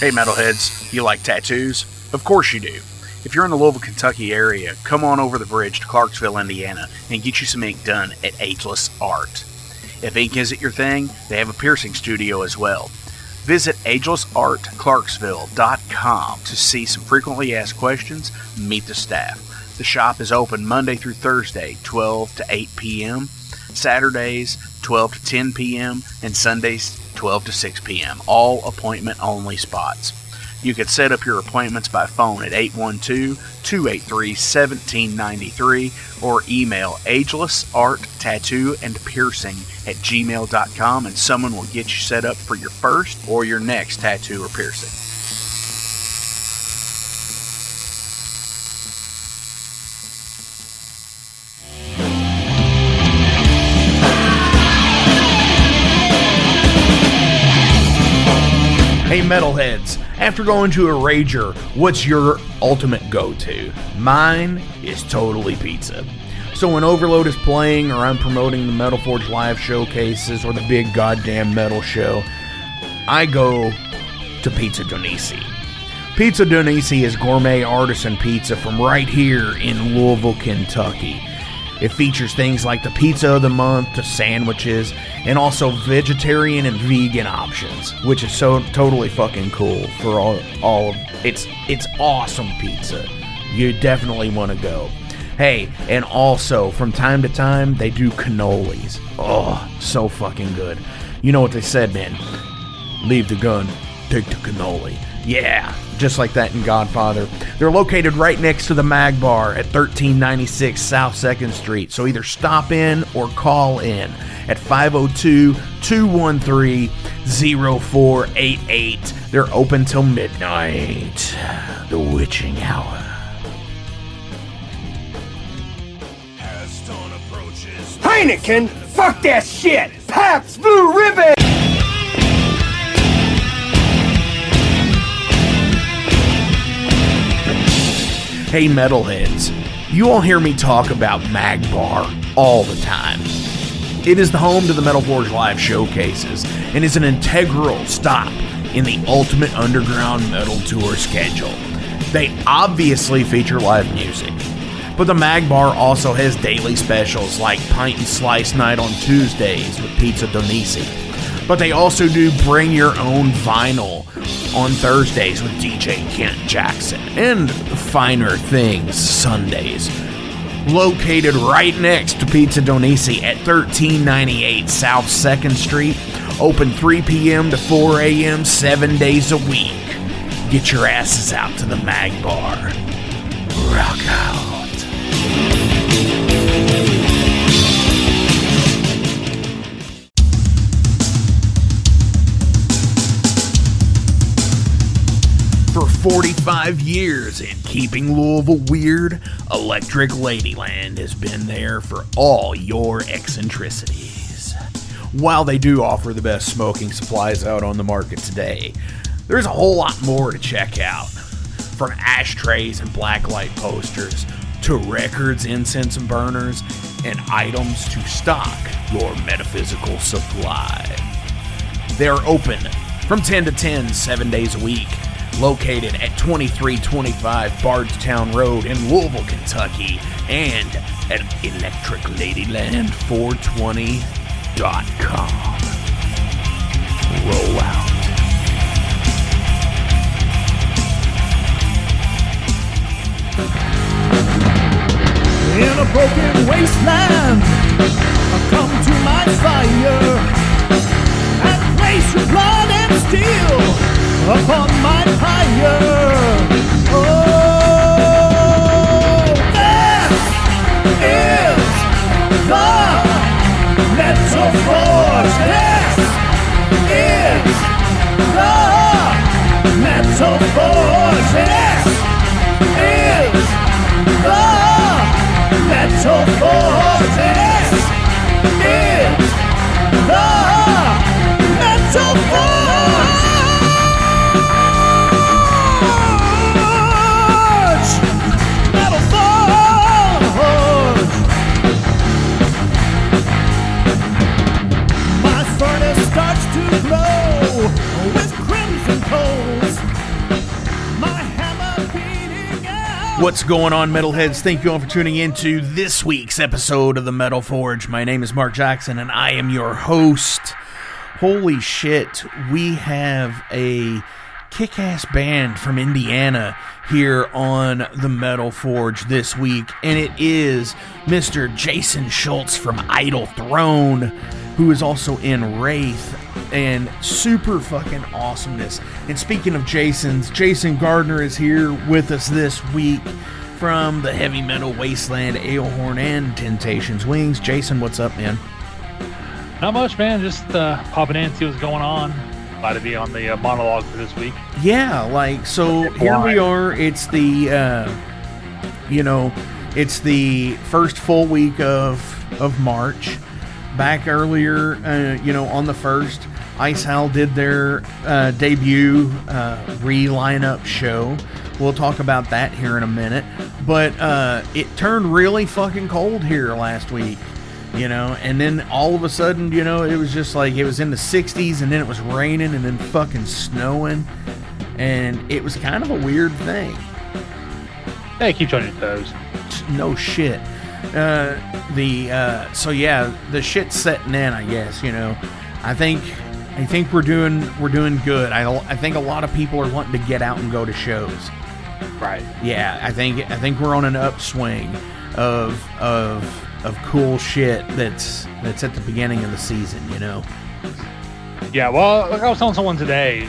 Hey metalheads, you like tattoos? Of course you do. If you're in the Louisville, Kentucky area, come on over the bridge to Clarksville, Indiana, and get you some ink done at Ageless Art. If ink isn't your thing, they have a piercing studio as well. Visit agelessartclarksville.com to see some frequently asked questions, meet the staff. The shop is open Monday through Thursday, 12 to 8 p.m., Saturdays, 12 to 10 p.m., and Sundays, 12 to 6 p.m., all appointment-only spots. You can set up your appointments by phone at 812-283-1793 or email agelessarttattooandpiercing@gmail.com and someone will get you set up for your first or your next tattoo or piercing. Hey metalheads, after going to a rager, what's your ultimate go-to? Mine is totally pizza. So when Overload is playing, or I'm promoting the Metal Forge live showcases, or the big goddamn metal show, I go to Pizza DoNisi. Pizza DoNisi is gourmet artisan pizza from right here in Louisville, Kentucky. It features things like the pizza of the month to sandwiches, and also vegetarian and vegan options, which is so totally fucking cool for all of it's awesome pizza. You definitely want to go. Hey, and also from time to time they do cannolis. Oh, so fucking good. You know what they said, man? Leave the gun, take the cannoli. Yeah, just like that in Godfather. They're located right next to the Mag Bar at 1396 South 2nd Street. So either stop in or call in at 502-213-0488. They're open till midnight. The witching hour. As dawn approaches, Heineken! Fuck that shit! Pabst Blue Ribbon! Hey metalheads, you all hear me talk about Mag Bar all the time. It is the home to the Metal Forge live showcases and is an integral stop in the ultimate underground metal tour schedule. They obviously feature live music, but the Mag Bar also has daily specials like Pint and Slice Night on Tuesdays with Pizza DoNisi. But they also do Bring Your Own Vinyl on Thursdays with DJ Kent Jackson, and Finer Things Sundays. Located right next to Pizza DoNisi at 1398 South 2nd Street, open 3 p.m. to 4 a.m. 7 days a week. Get your asses out to the Mag Bar. Rock out. For 45 years and keeping Louisville weird, Electric Ladyland has been there for all your eccentricities. While they do offer the best smoking supplies out on the market today, there's a whole lot more to check out. From ashtrays and blacklight posters, to records, incense and burners, and items to stock your metaphysical supply. They are open from 10 to 10, 7 days a week. Located at 2325 Bardstown Road in Louisville, Kentucky, and at electricladyland420.com. Roll out. In a broken wasteland, come to my fire and place your blood and steel upon my pyre. Oh, this is the Metal Forge. This is the Metal Forge. This is the Metal Forge. This is the Metal Forge. What's going on, Metalheads? Thank you all for tuning in to this week's episode of the Metal Forge. My name is Mark Jackson, and I am your host. Holy shit, we have a kick-ass band from Indiana here on the Metal Forge this week, and it is Mr. Jason Schultz from Idle Throne, who is also in Wraith, and super fucking awesomeness. And speaking of Jason's, Jason Gardner is here with us this week from the heavy metal wasteland Alehorn and Temptations Wings. Jason, what's up, man? Not much, man. Just popping in, see what's going on. Glad to be on the monologue for this week. Yeah, like, so here we are. It's the, it's the first full week of March. Back earlier, on the 1st, Ice Howl did their debut re-lineup show. We'll talk about that here in a minute. But it turned really fucking cold here last week, and then all of a sudden, it was just like it was in the 60s, and then it was raining, and then fucking snowing. And it was kind of a weird thing. Hey, keep on your toes. No shit. The shit's setting in, I guess. I think we're doing good. I think a lot of people are wanting to get out and go to shows. Right. Yeah, I think we're on an upswing of cool shit that's at the beginning of the season. Yeah. Well, like I was telling someone today,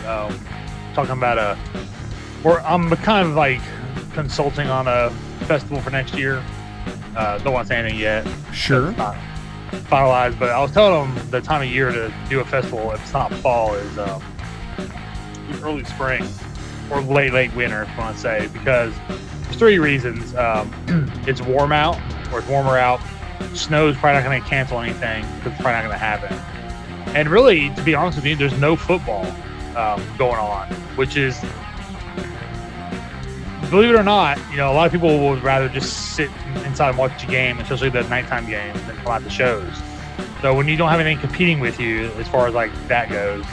talking about I'm kind of like consulting on a festival for next year. Don't want to say anything yet. Sure. It's not finalized, but I was telling them the time of year to do a festival, if it's not fall, is early spring or late winter, if you want to say, because there's 3 reasons. It's warm out, or it's warmer out. Snow's probably not going to cancel anything, because it's probably not going to happen. And really, to be honest with you, there's no football going on, which is, believe it or not, a lot of people would rather just sit inside and watch a game, especially the nighttime games, than come out to shows. So when you don't have anything competing with you, as far as like that goes,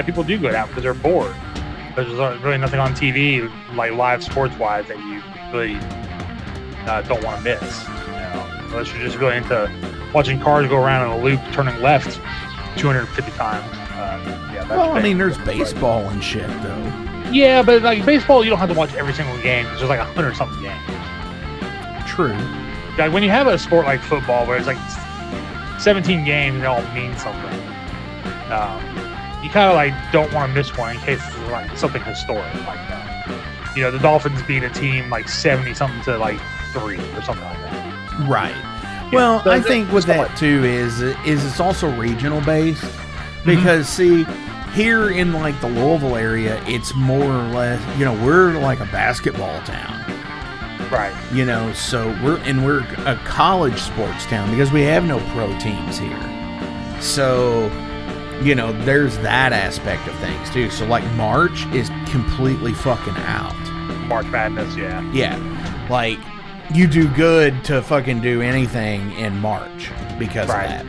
people do go out because they're bored. There's really nothing on TV, like live sports-wise, that you really don't want to miss. Unless you're just really into watching cars go around in a loop, turning left 250 times. There's baseball and shit, though. Yeah, but like baseball, you don't have to watch every single game because there's like 100-something games. True. Like when you have a sport like football where it's like 17 games and they all mean something, you kind of like don't want to miss one in case it's like something historic like that. The Dolphins beat a team like 70-something to like 3 or something like that. Right. Well, I think with that too is it's also regional based, because see, here in like the Louisville area, it's more or less, we're like a basketball town. Right. So we're a college sports town because we have no pro teams here. So, there's that aspect of things too. So like March is completely fucking out. March Madness, yeah. Yeah. Like you do good to fucking do anything in March because of that.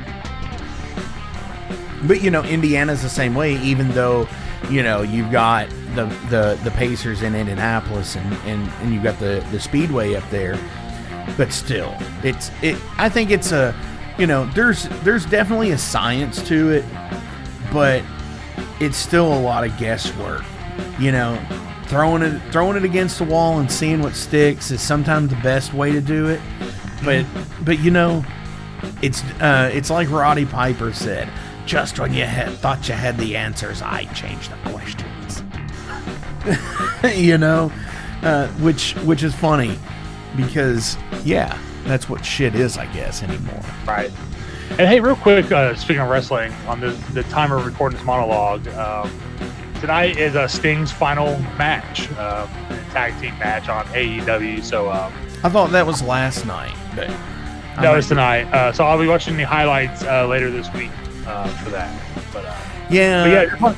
But Indiana's the same way, even though you've got the Pacers in Indianapolis and you've got the Speedway up there. But still, I think it's a there's definitely a science to it, but it's still a lot of guesswork. Throwing it against the wall and seeing what sticks is sometimes the best way to do it. But it's like Roddy Piper said. Just when you thought you had the answers, I changed the questions. Which is funny because, that's what shit is, I guess, anymore. Right. And hey, real quick, speaking of wrestling, on the time of recording this monologue, tonight is Sting's final match, a tag team match on AEW. So I thought that was last night, but no, it's tonight. So I'll be watching the highlights later this week. For that, but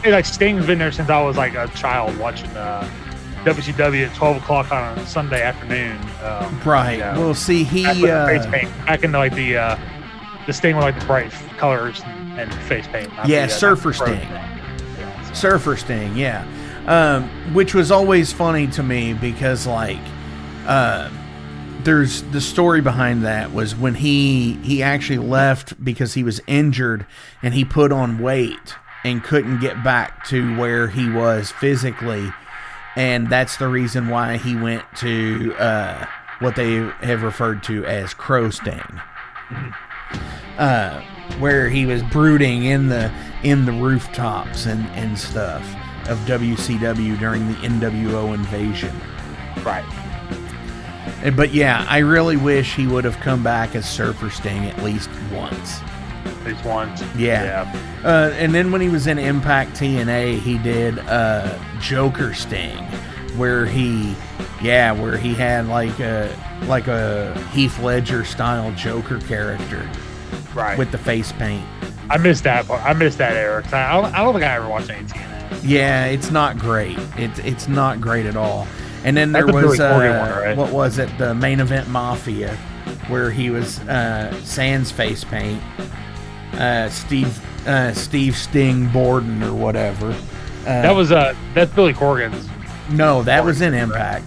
like Sting's been there since I was like a child watching WCW at 12 o'clock on a Sunday afternoon. Right. Well, see, he back in like the Sting with like the bright colors and face paint. Surfer Sting. Surfer Sting, yeah. Which was always funny to me because like there's the story behind that was when he actually left because he was injured and he put on weight and couldn't get back to where he was physically, and that's the reason why he went to what they have referred to as crow sting, where he was brooding in the rooftops and stuff of WCW during the NWO invasion. Right. But yeah, I really wish he would have come back as Surfer Sting at least once. At least once. Yeah. And then when he was in Impact TNA, he did Joker Sting, where he had like a Heath Ledger style Joker character, right, with the face paint. I missed that part. I missed that era. I don't think I ever watched any TNA. Yeah, it's not great. It's not great at all. And then there was one, right? What was it? The Main Event Mafia, where he was Sans face paint, Steve Sting Borden or whatever. That's Billy Corgan's. No, that was in Impact.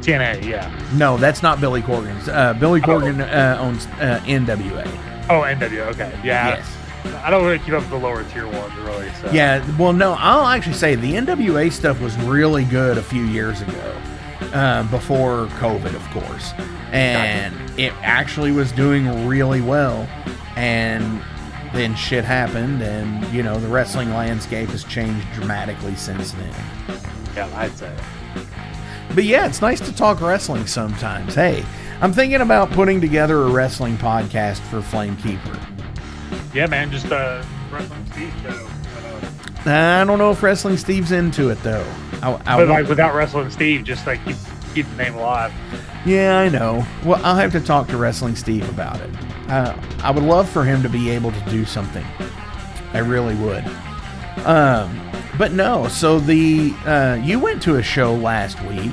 TNA, yeah. No, that's not Billy Corgan's. Billy Corgan owns NWA. Oh, NWA. Okay, yeah. Yes. I don't really keep up with the lower tier ones, really. So. Yeah, well, no, I'll actually say the NWA stuff was really good a few years ago, before COVID, of course. And it actually was doing really well. And then shit happened, and, the wrestling landscape has changed dramatically since then. Yeah, I'd say. But yeah, it's nice to talk wrestling sometimes. Hey, I'm thinking about putting together a wrestling podcast for Flamekeeper. Yeah, man, just Wrestling Steve show. I don't know if Wrestling Steve's into it, though. But like without Wrestling Steve, just like keep the name alive. Yeah, I know. Well, I'll have to talk to Wrestling Steve about it. I would love for him to be able to do something. I really would. But no, so you went to a show last week.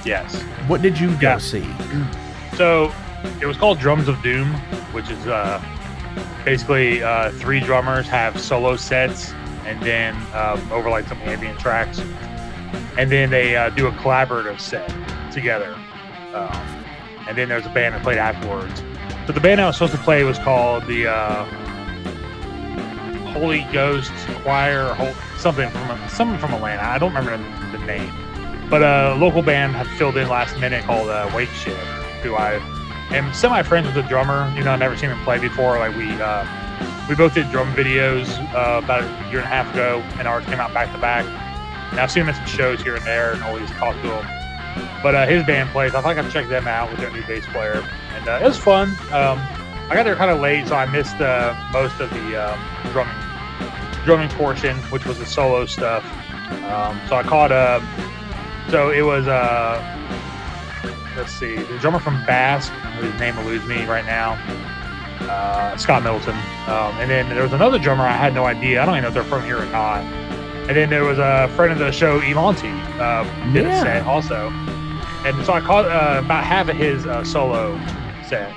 Yes. What did you go see? So it was called Drums of Doom, which is basically 3 drummers have solo sets and then overlay some ambient tracks, and then they do a collaborative set together, and then there's a band that played afterwards. So the band I was supposed to play was called the Holy Ghost Choir, or something from Atlanta. I don't remember the name, but a local band had filled in last minute called Wake Shift, who I am semi-friends with the drummer. I've never seen him play before. Like we both did drum videos about a year and a half ago, and ours came out back to back. And I've seen him at some shows here and there, and always talked to him. But his band plays. I thought I could check them out with their new bass player, and it was fun. I got there kind of late, so I missed most of the drumming portion, which was the solo stuff. So I caught so it was let's see, the drummer from Basque, whose name eludes me right now, Scott Middleton. And then there was another drummer, I had no idea. I don't even know if they're from here or not. And then there was a friend of the show, Elanti, did a set also. And so I caught about half of his solo set,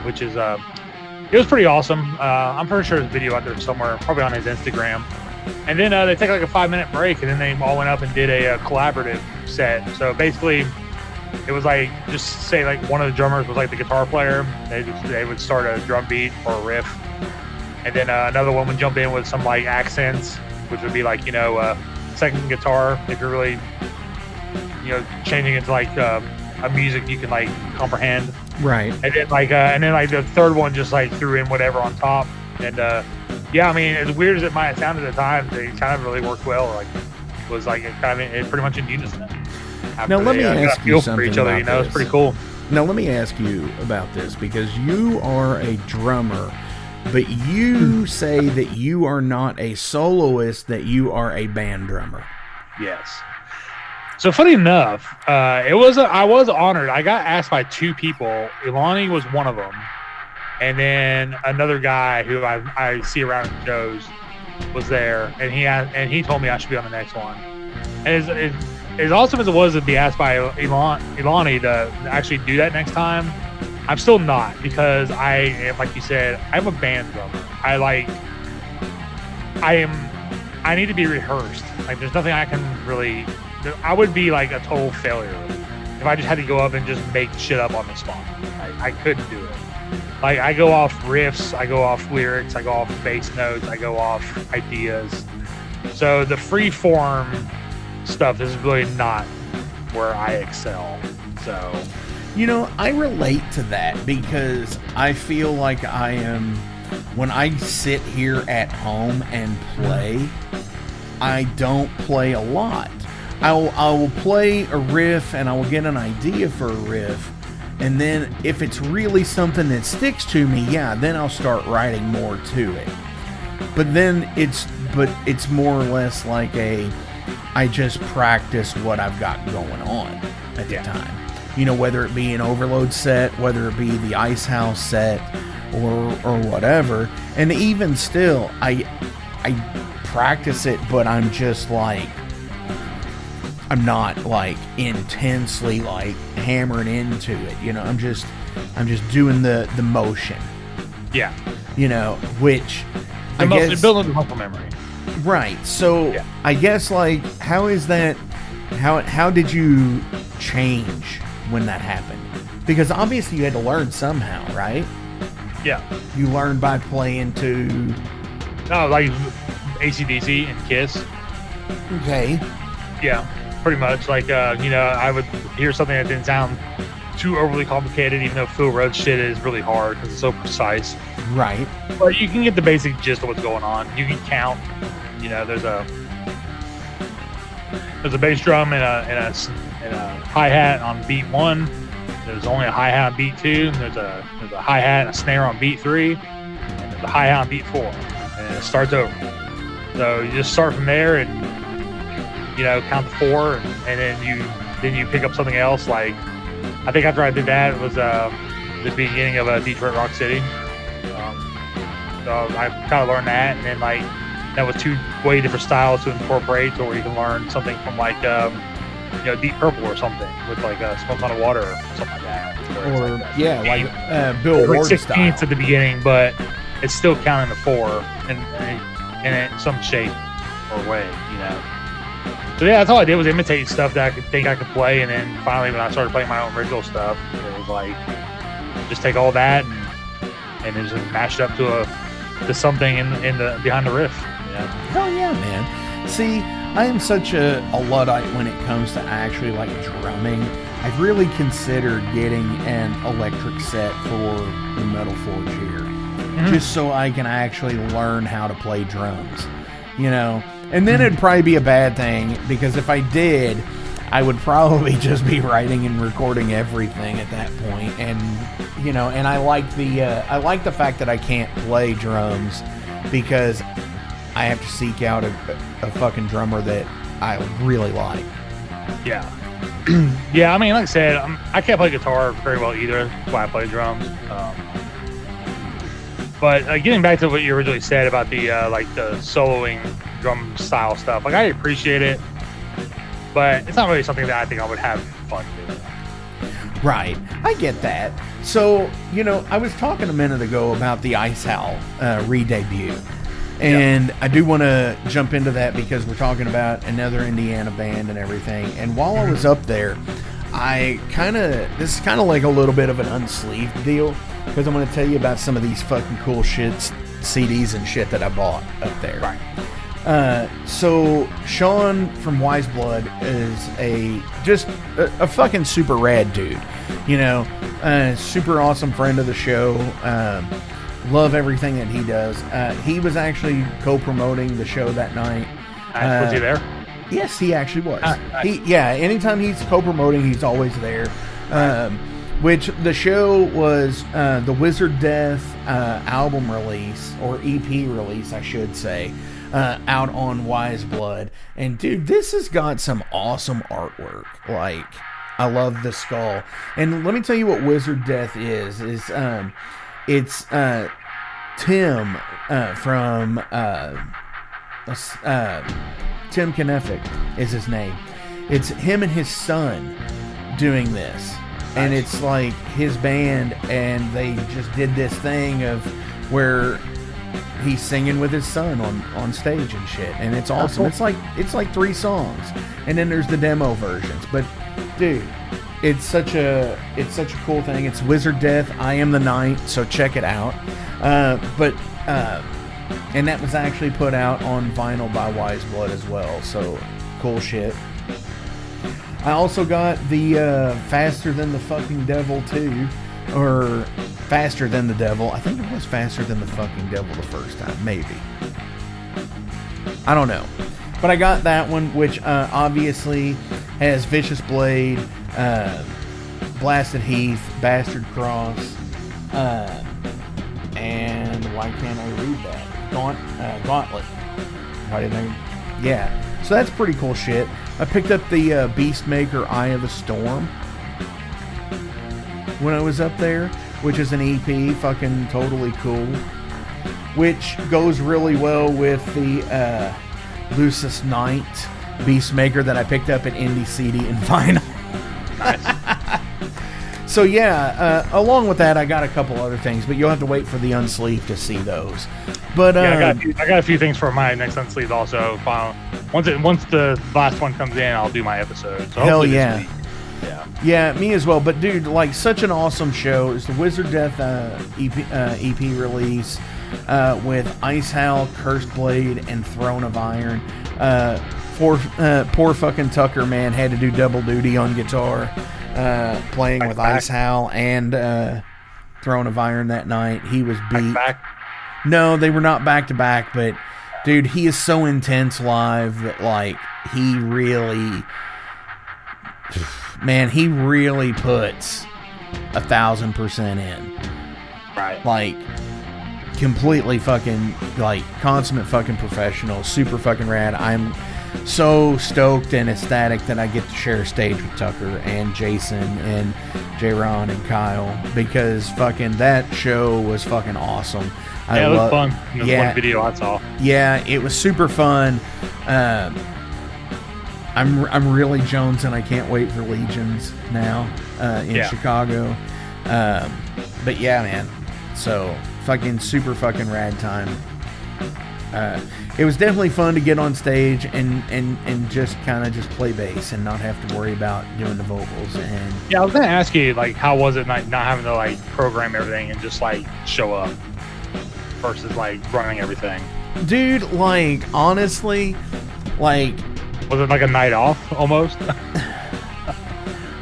which is, it was pretty awesome. I'm pretty sure there's a video out there somewhere, probably on his Instagram. And then they take like a 5-minute break, and then they all went up and did a collaborative set. So basically, it was like, just say like one of the drummers was like the guitar player. They would start a drum beat or a riff, and then another one would jump in with some like accents, which would be like second guitar if you're really changing it to like a music you can like comprehend. Right. And then like the third one just like threw in whatever on top, and yeah, I mean, as weird as it might have sounded at times, they kind of really worked well. Like, it was like it pretty much in unison. Now let me ask you something for each other, about it's pretty cool. Now let me ask you about this, because you are a drummer, but you say that you are not a soloist, that you are a band drummer. Yes. So funny enough, I was honored. I got asked by 2 people. Ilani was one of them, and then another guy who I see around shows was there, and he told me I should be on the next one. And as awesome as it was to be asked by Ilani to actually do that next time, I'm still not, because I am, like you said, I'm a band drummer. I need to be rehearsed. Like, there's nothing I can really. I would be like a total failure if I just had to go up and just make shit up on the spot. I couldn't do it. Like, I go off riffs, I go off lyrics, I go off bass notes, I go off ideas. So the free form stuff is really not where I excel. So, you know, I relate to that because I feel like I am, when I sit here at home and play, I don't play a lot. I will play a riff and I will get an idea for a riff, and then if it's really something that sticks to me, yeah, then I'll start writing more to it. But then it's more or less like I just practice what I've got going on at the time. You know, whether it be an Overload set, whether it be the Ice Howl set, or whatever. And even still, I practice it, but I'm just like, I'm not like intensely like hammering into it. You know, I'm just doing the motion. Yeah. You know, which I guess building the muscle memory. Right. So yeah. I guess like, how is that? How did you change when that happened? Because obviously you had to learn somehow, right? Yeah. You learned by playing to like AC/DC and Kiss. Okay. Yeah, pretty much. Like you know, I would hear something that didn't sound too overly complicated, even though Phil Rudd's shit is really hard because it's so precise. Right. But you can get the basic gist of what's going on. You can count. You know, there's a bass drum and a hi-hat on beat 1. There's only a hi-hat on beat 2. There's a hi-hat and a snare on beat 3. And there's a hi-hat on beat 4. And it starts over. So you just start from there and, you know, count to 4, and then you pick up something else. Like, I think after I did that, it was the beginning of Detroit Rock City. So I kind of learned that, and then like that was 2 way different styles to incorporate, or you can learn something from like you know, Deep Purple or something with like Smoke on the Water or something like that. Or like yeah, like Bill Ward like 16ths style at the beginning, but it's still counting the 4 in some shape or way, you know. So yeah, that's all I did was imitate stuff that I could think I could play, and then finally when I started playing my own original stuff, it was like just take all that and just mash it up to something in the behind the riff. You know? Hell yeah, man. See, I am such a Luddite when it comes to actually like drumming. I've really considered getting an electric set for the Metal Forge here, just so I can actually learn how to play drums, you know. And then it'd probably be a bad thing, because if I did, I would probably just be writing and recording everything at that point. And you know, and I like the fact that I can't play drums because I have to seek out a fucking drummer that I really like. Yeah. Yeah, I mean, like I said, I can't play guitar very well either. That's why I play drums. But getting back to what you originally said about the like the soloing drum style stuff, like I appreciate it, but it's not really something that I think I would have fun doing. Right, I get that. So, you know, I was talking a minute ago about the Ice Howl re-debut. And I do want to jump into that because we're talking about another Indiana band and everything. And while I was up there, this is kind of like a little bit of an unsleeved deal, because I'm going to tell you about some of these fucking cool CDs and shit that I bought up there. Right. So Sean from Wise Blood is just a fucking super rad dude, you know, super awesome friend of the show. Love everything that he does. He was actually co-promoting the show that night. Was he there? Yes, he actually was. Anytime he's co-promoting, he's always there. Which the show was the Wizard Death album release, or EP release, I should say, out on Wise Blood. And dude, this has got some awesome artwork. Like, I love the skull. And let me tell you what Wizard Death is. It's Tim from Tim Knefic is his name. It's him and his son doing this. And it's like his band, and they just did this thing of where he's singing with his son on stage and shit. And it's awesome. It's like 3 songs. And then there's the demo versions. But dude, it's such a cool thing. It's Wizard Death, I Am the Night, so check it out. And that was actually put out on vinyl by Wise Blood as well, so cool shit. I also got the Faster Than the Fucking Devil 2, or Faster Than the Devil. I think it was Faster Than the Fucking Devil the first time, maybe. I don't know. But I got that one, which obviously has Vicious Blade, Blasted Heath, Bastard Cross, and why can't I read that? Gauntlet. Why didn't I? Yeah. So that's pretty cool shit. I picked up the Beastmaker Eye of the Storm when I was up there, which is an EP, fucking totally cool, which goes really well with the Lucis Knight Beastmaker that I picked up at Indie CD and vinyl. Nice. So yeah, along with that, I got a couple other things, but you'll have to wait for the Unsleeved to see those. But yeah, I got a few things for my next Unsleeved also. Once the last one comes in, I'll do my episode. So hell yeah. Yeah, me as well. But dude, like, such an awesome show. It's the Wizard Death EP release with Ice Howl, Cursed Blade, and Throne of Iron. Poor fucking Tucker, man, had to do double duty on guitar, playing with Ice Howl and Throne of Iron that night. He was beat. Back. No, they were not back to back, but dude, he is so intense live that, like, he really puts 1,000% in. Right. Like, completely fucking, like, consummate fucking professional, super fucking rad. I'm so stoked and ecstatic that I get to share a stage with Tucker and Jason and J-Ron and Kyle, because fucking that show was fucking awesome. Yeah, it was fun. It was one video I saw. Yeah, it was super fun. I'm really jonesing. I can't wait for Legions now in Chicago. But yeah, man. So fucking super fucking rad time. It was definitely fun to get on stage and just kind of just play bass and not have to worry about doing the vocals. And yeah, I was gonna ask you, like, how was it not having to, like, program everything and just, like, show up versus, like, running everything? Dude, like, honestly, like, was it like a night off almost?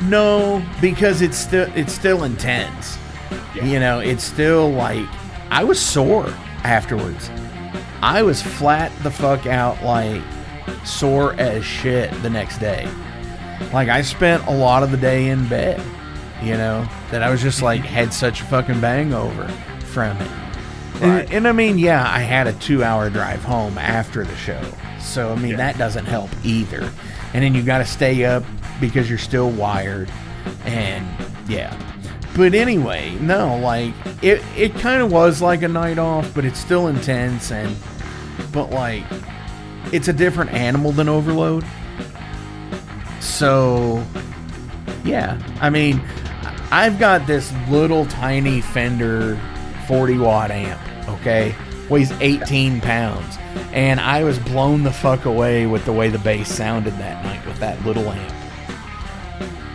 No, because it's still intense. Yeah. You know, it's still, like, I was sore afterwards. I was flat the fuck out, like, sore as shit the next day. Like, I spent a lot of the day in bed, you know, that I was just, like, had such a fucking hangover from it. Right. And I mean, yeah, I had a 2-hour drive home after the show. So, I mean, that doesn't help either. And then you got to stay up because you're still wired. And, yeah. But anyway, no, like, it kind of was like a night off, but it's still intense. But, like, it's a different animal than Overload. So, yeah. I mean, I've got this little tiny Fender 40-watt amp, okay? Weighs 18 pounds. And I was blown the fuck away with the way the bass sounded that night with that little amp.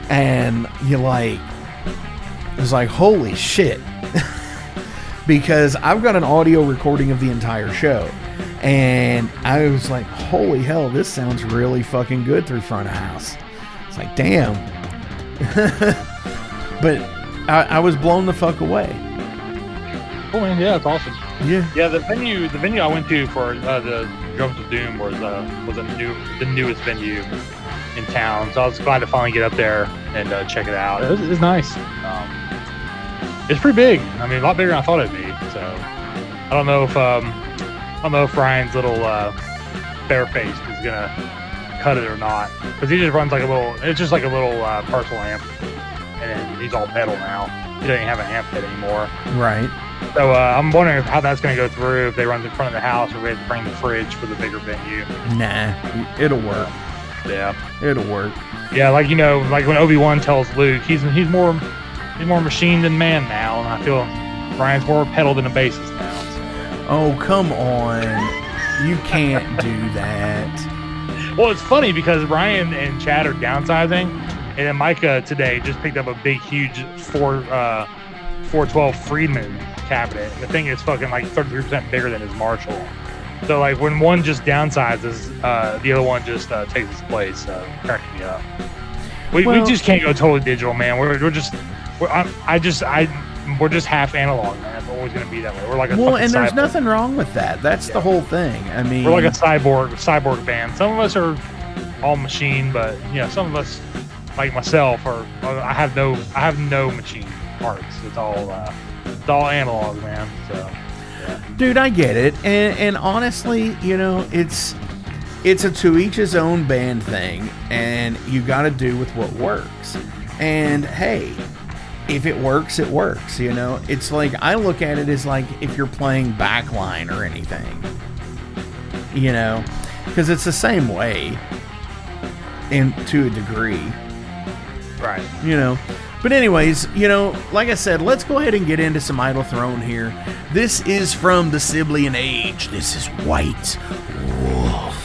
And you, like, it was like, holy shit. Because I've got an audio recording of the entire show. And I was like, holy hell, this sounds really fucking good through front of house. It's like, damn. But I was blown the fuck away. Oh man, yeah, it's awesome. Yeah. Yeah, the venue I went to for the Drums of Doom was the newest venue in town. So I was glad to finally get up there and check it out. It was nice. It's pretty big. I mean, a lot bigger than I thought it'd be. So I don't know if Ryan's little bare face is gonna cut it or not, because he just runs like a little. It's just like a little personal amp, and then he's all pedal now. He doesn't have an amp head anymore. Right. So I'm wondering how that's going to go through, if they run in front of the house, or we have to bring the fridge for the bigger venue. Nah, it'll work. Yeah, it'll work. Yeah, like, you know, like when Obi-Wan tells Luke, he's more machine than man now, and I feel Ryan's more pedal than a bassist now. So. Oh, come on. You can't do that. Well, it's funny because Ryan and Chad are downsizing, And then Micah today just picked up a big, huge 412 Friedman cabinet. The thing is fucking like 33% bigger than his Marshall. So like when one just downsizes, the other one just takes its place. Cracking me up. We just can't go totally digital, man. We're just half analog, man. We're always gonna be that way. We're like a and there's cyborg. Nothing wrong with that. That's the whole thing. I mean, we're like a cyborg band. Some of us are all machine, but some of us, like myself, I have no machine parts. It's all analog, man. So, yeah. Dude, I get it, and honestly, it's a to each his own band thing, and you got to do with what works. And hey, if it works, it works. It's like I look at it as like if you're playing backline or anything, because it's the same way, and to a degree, right? But anyways, like I said, let's go ahead and get into some Idle Throne here. This is from the Sibylian Age. This is White Wolf.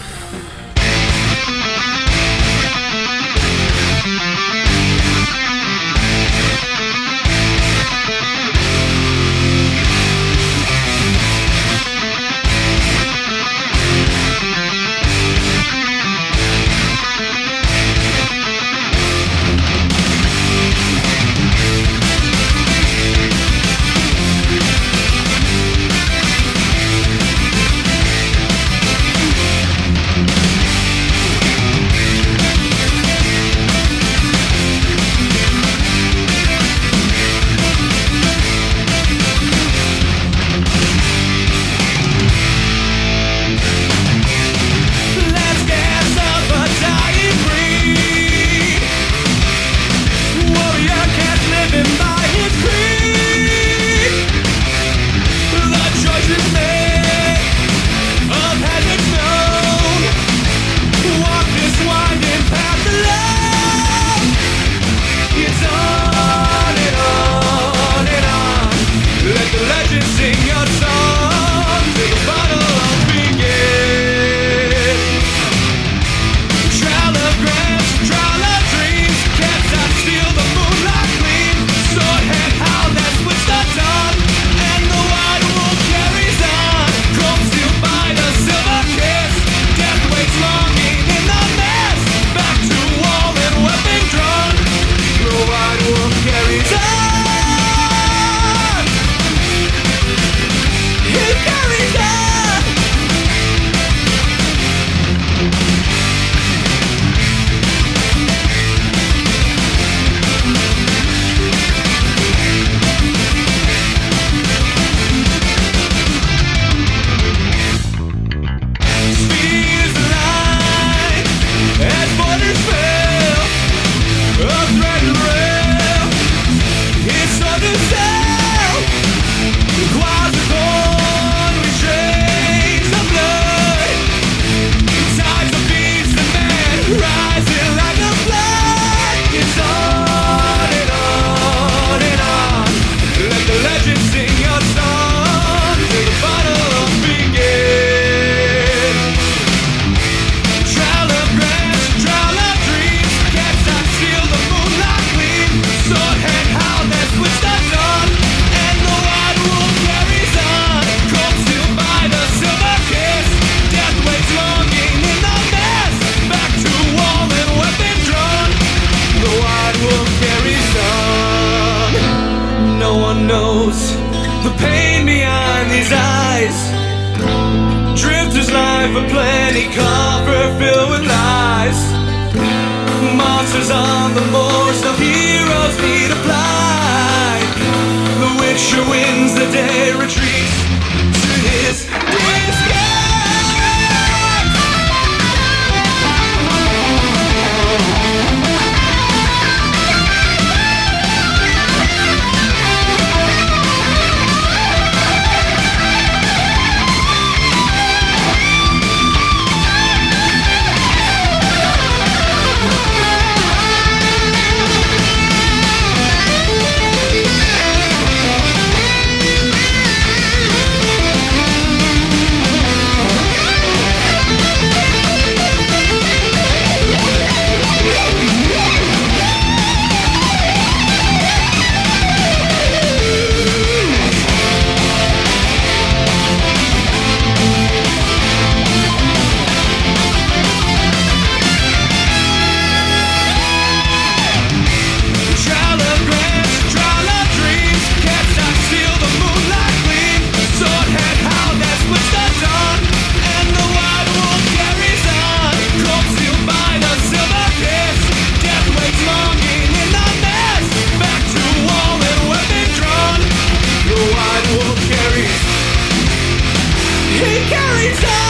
He carries on.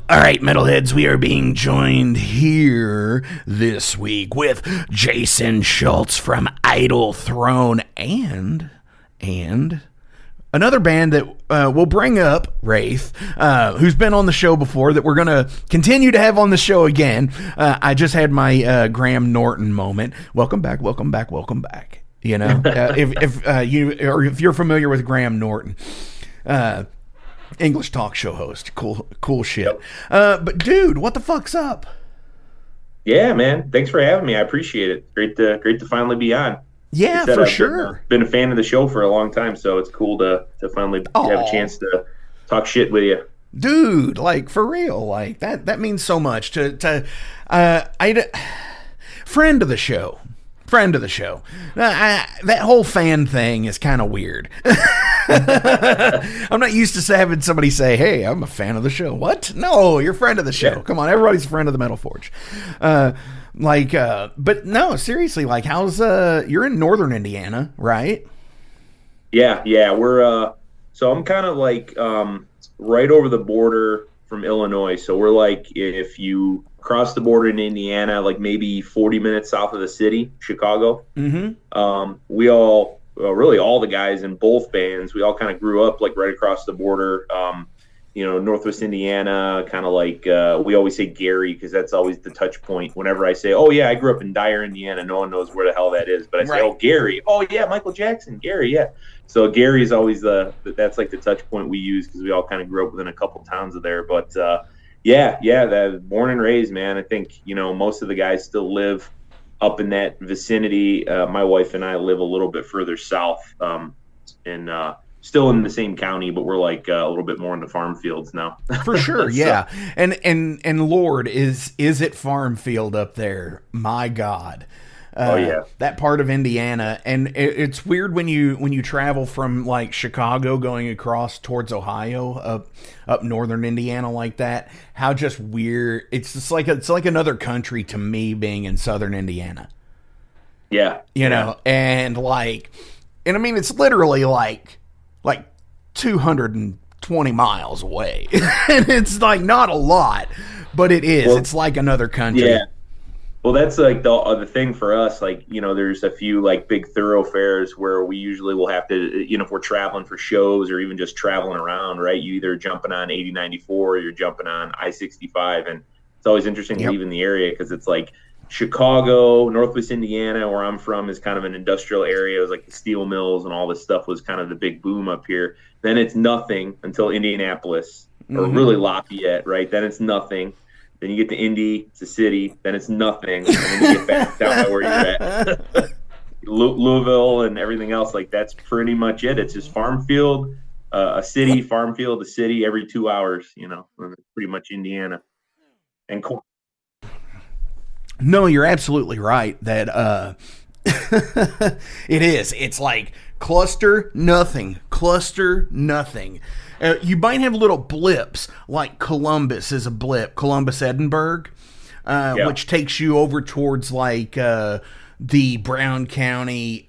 All right, metalheads, we are being joined here this week with Jason Schultz from Idle Throne and another band that we'll bring up, Wraith, who's been on the show before, that we're going to continue to have on the show again. I just had my Graham Norton moment. Welcome back. You know, if you're familiar with Graham Norton, English talk show host, cool shit. Yep. But dude, what the fuck's up? Yeah, man. Thanks for having me. I appreciate it. Great to finally be on. Yeah, for sure. Been a fan of the show for a long time, so it's cool to finally have a chance to talk shit with you. Dude, like for real, like that means so much to friend of the show. That whole fan thing is kind of weird. I'm not used to having somebody say, "Hey, I'm a fan of the show." What? No, you're a friend of the show. Yeah. Come on, everybody's a friend of the Metal Forge. But no, seriously, like, how's you're in northern Indiana, right? Yeah, we're so I'm kind of like right over the border from Illinois. So we're like, if you cross the border in Indiana, like maybe 40 minutes south of the city, Chicago. Mm-hmm. We all, really all the guys in both bands, we all kind of grew up like right across the border. Northwest Indiana, kind of like, we always say Gary, because that's always the touch point. Whenever I say, oh yeah, I grew up in Dyer, Indiana, no one knows where the hell that is. But I say, oh, Gary. Oh yeah, Michael Jackson, Gary, yeah. So Gary is always that's like the touch point we use, because we all kind of grew up within a couple towns of there. But that born and raised, man. I think, most of the guys still live up in that vicinity. My wife and I live a little bit further south, and still in the same county, but we're like a little bit more in the farm fields now. For sure, yeah. And Lord, is it farm field up there? My God. Oh yeah, that part of Indiana, and it's weird when you travel from like Chicago going across towards Ohio up northern Indiana like that. How just weird it's just like it's like another country to me being in southern Indiana. Yeah, you know, and I mean it's literally like 220 miles away, and it's like not a lot, but it is. Well, it's like another country. Yeah. Well, that's like the thing for us. Like, there's a few like big thoroughfares where we usually will have to, if we're traveling for shows or even just traveling around, right? You either jumping on 8094 or you're jumping on I-65. And it's always interesting leaving the area, because it's like Chicago, Northwest Indiana, where I'm from, is kind of an industrial area. It was like the steel mills and all this stuff was kind of the big boom up here. Then it's nothing until Indianapolis or really Lafayette, right? Then it's nothing. Then you get to Indy, it's a city. Then it's nothing. And then you get back down to where you're at. Louisville and everything else, like that's pretty much it. It's just farm field, a city, farm field, a city every 2 hours, pretty much Indiana. And cool. No, you're absolutely right that it is. It's like cluster nothing. You might have little blips, like Columbus is a blip, Columbus, Edinburgh, which takes you over towards like the Brown County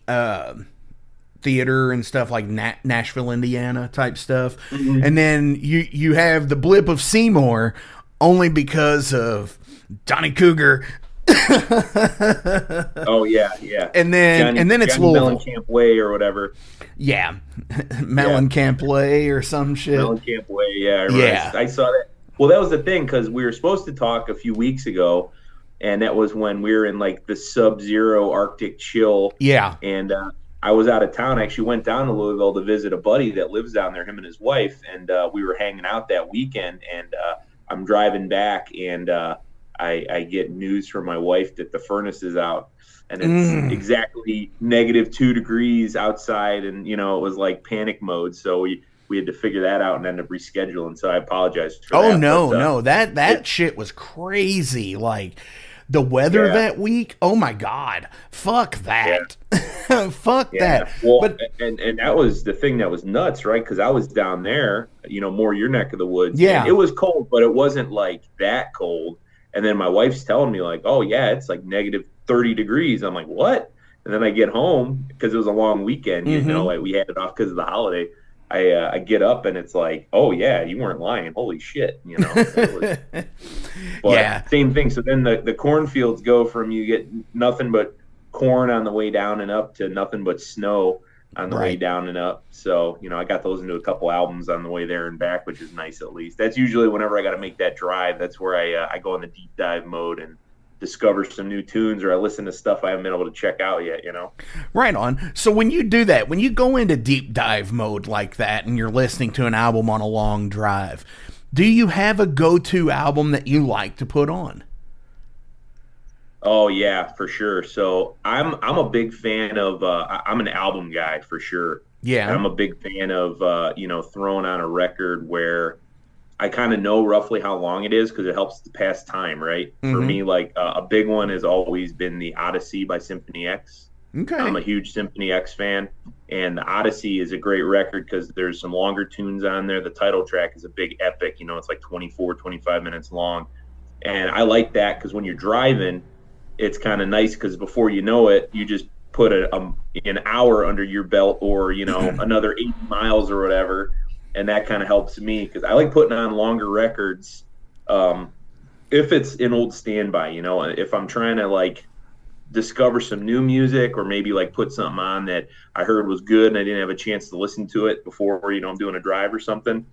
theater and stuff, like Nashville, Indiana type stuff. Mm-hmm. And then you have the blip of Seymour, only because of Donnie Cougar. Oh yeah. And then it's Johnny Mellencamp Way or whatever. Yeah, Mellencamp Way or some shit. Mellencamp Way, yeah. I saw that. Well, that was the thing, because we were supposed to talk a few weeks ago, and that was when we were in like the sub-zero Arctic chill. Yeah. And I was out of town. I actually went down to Louisville to visit a buddy that lives down there, him and his wife, and we were hanging out that weekend. And I'm driving back, and I get news from my wife that the furnace is out. And it's exactly -2 degrees outside, and it was like panic mode. So we had to figure that out and end up rescheduling. So I apologize for that. No, that shit was crazy. Like the weather that week. Oh my God, fuck that. Fuck that. Well, but and that was the thing that was nuts, right? Because I was down there, more your neck of the woods. Yeah. It was cold, but it wasn't like that cold. And then my wife's telling me like, oh yeah, it's like negative 30 degrees. I'm like, what? And then I get home because it was a long weekend, like we had it off because of the holiday. I get up and it's like, oh yeah, you weren't lying. Holy shit, But yeah, same thing. So then the cornfields go from you get nothing but corn on the way down and up to nothing but snow on the way down and up. So I got those into a couple albums on the way there and back, which is nice. At least that's usually whenever I got to make that drive. That's where I go in the deep dive mode and discover some new tunes, or I listen to stuff I haven't been able to check out yet, Right on. So when you do that, when you go into deep dive mode like that and you're listening to an album on a long drive, do you have a go-to album that you like to put on? Oh yeah, for sure. So I'm a big fan of I'm an album guy for sure. Yeah. And I'm a big fan of throwing on a record where I kind of know roughly how long it is because it helps to pass time, right? For me, like a big one has always been the Odyssey by Symphony X. Okay. I'm a huge Symphony X fan, and the Odyssey is a great record because there's some longer tunes on there. The title track is a big epic, it's like 24, 25 minutes long. And I like that because when you're driving, it's kind of nice because before you know it, you just put an hour under your belt or, another 80 miles or whatever. And that kind of helps me because I like putting on longer records if it's an old standby, if I'm trying to like discover some new music or maybe like put something on that I heard was good and I didn't have a chance to listen to it before, I'm doing a drive or something,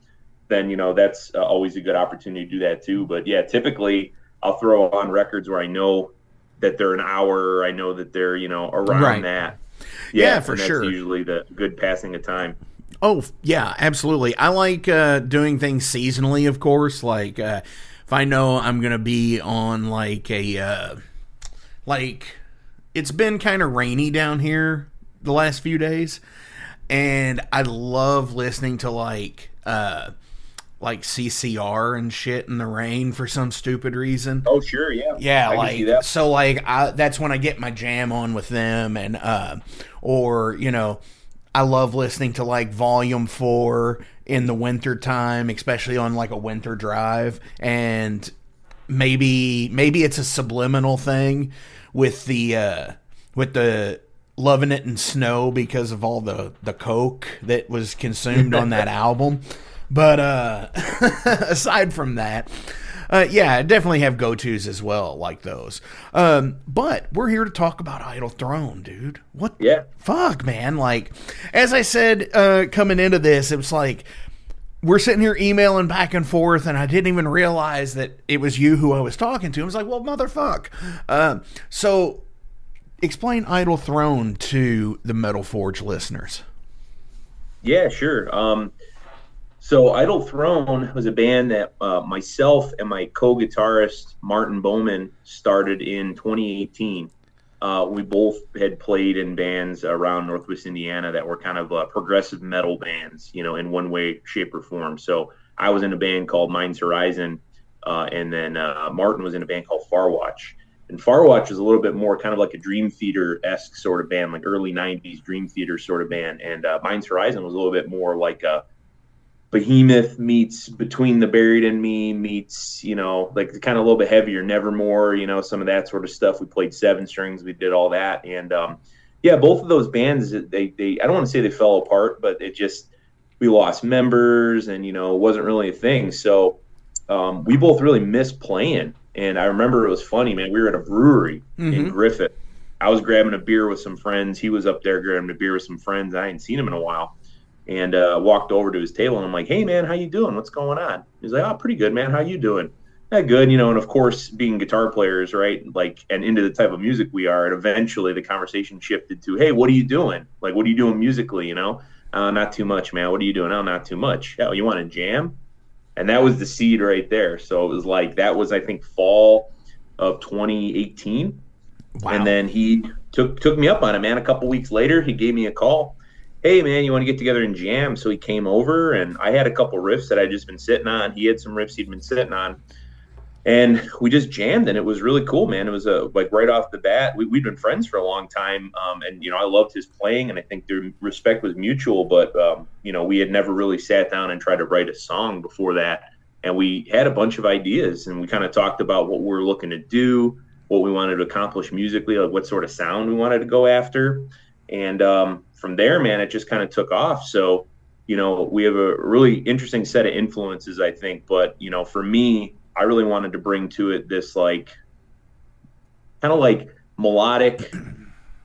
then, that's always a good opportunity to do that too. But yeah, typically I'll throw on records where I know that they're an hour or I know that they're, around that. Yeah, for and that's sure. usually the good passing of time. Oh, yeah, absolutely. I like doing things seasonally, of course. Like, if I know I'm going to be on, like, it's been kind of rainy down here the last few days, and I love listening to, like CCR and shit in the rain for some stupid reason. Oh, sure, yeah. Yeah, I can see that. So, that's when I get my jam on with them, and, I love listening to like Volume 4 in the winter time, especially on like a winter drive. And maybe it's a subliminal thing with the Loving It in Snow because of all the coke that was consumed on that album. But aside from that, yeah, I definitely have go-tos as well, like those. But we're here to talk about Idle Throne, dude. What? Yeah. Fuck, man. Like, as I said, coming into this, it was like, we're sitting here emailing back and forth, and I didn't even realize that it was you who I was talking to. I was like, well, motherfuck. So, explain Idle Throne to the Metal Forge listeners. Yeah, sure. So Idle Throne was a band that myself and my co-guitarist Martin Bowman started in 2018. We both had played in bands around Northwest Indiana that were kind of progressive metal bands, in one way, shape, or form. So I was in a band called Mind's Horizon, and then Martin was in a band called Farwatch. And Farwatch was a little bit more kind of like a Dream Theater-esque sort of band, like early 90s Dream Theater sort of band. And Mind's Horizon was a little bit more like a Behemoth meets Between the Buried and Me meets, like kind of a little bit heavier, Nevermore, some of that sort of stuff. We played 7 strings, we did all that. And yeah, both of those bands, they I don't want to say they fell apart, but we lost members and, it wasn't really a thing. So we both really missed playing. And I remember it was funny, man. We were at a brewery in Griffith. I was grabbing a beer with some friends. He was up there grabbing a beer with some friends. I hadn't seen him in a while. And walked over to his table, and I'm like, hey, man, how you doing? What's going on? He's like, oh, pretty good, man. How you doing? Yeah, good. And of course, being guitar players, right, like, and into the type of music we are, and eventually the conversation shifted to, hey, what are you doing? Like, what are you doing musically, Not too much, man. What are you doing? Oh, not too much. Oh, you want to jam? And that was the seed right there. So it was like, that was, I think, fall of 2018. Wow. And then he took me up on it, man. A couple weeks later, he gave me a call. Hey, man, you want to get together and jam? So he came over, and I had a couple riffs that I'd just been sitting on. He had some riffs he'd been sitting on. And we just jammed, and it was really cool, man. It was like right off the bat, we'd been friends for a long time. And, I loved his playing, and I think their respect was mutual, but, we had never really sat down and tried to write a song before that. And we had a bunch of ideas, and we kind of talked about what we were looking to do, what we wanted to accomplish musically, like what sort of sound we wanted to go after. And from there, man, it just kind of took off. So, we have a really interesting set of influences, I think. But, for me, I really wanted to bring to it this kind of melodic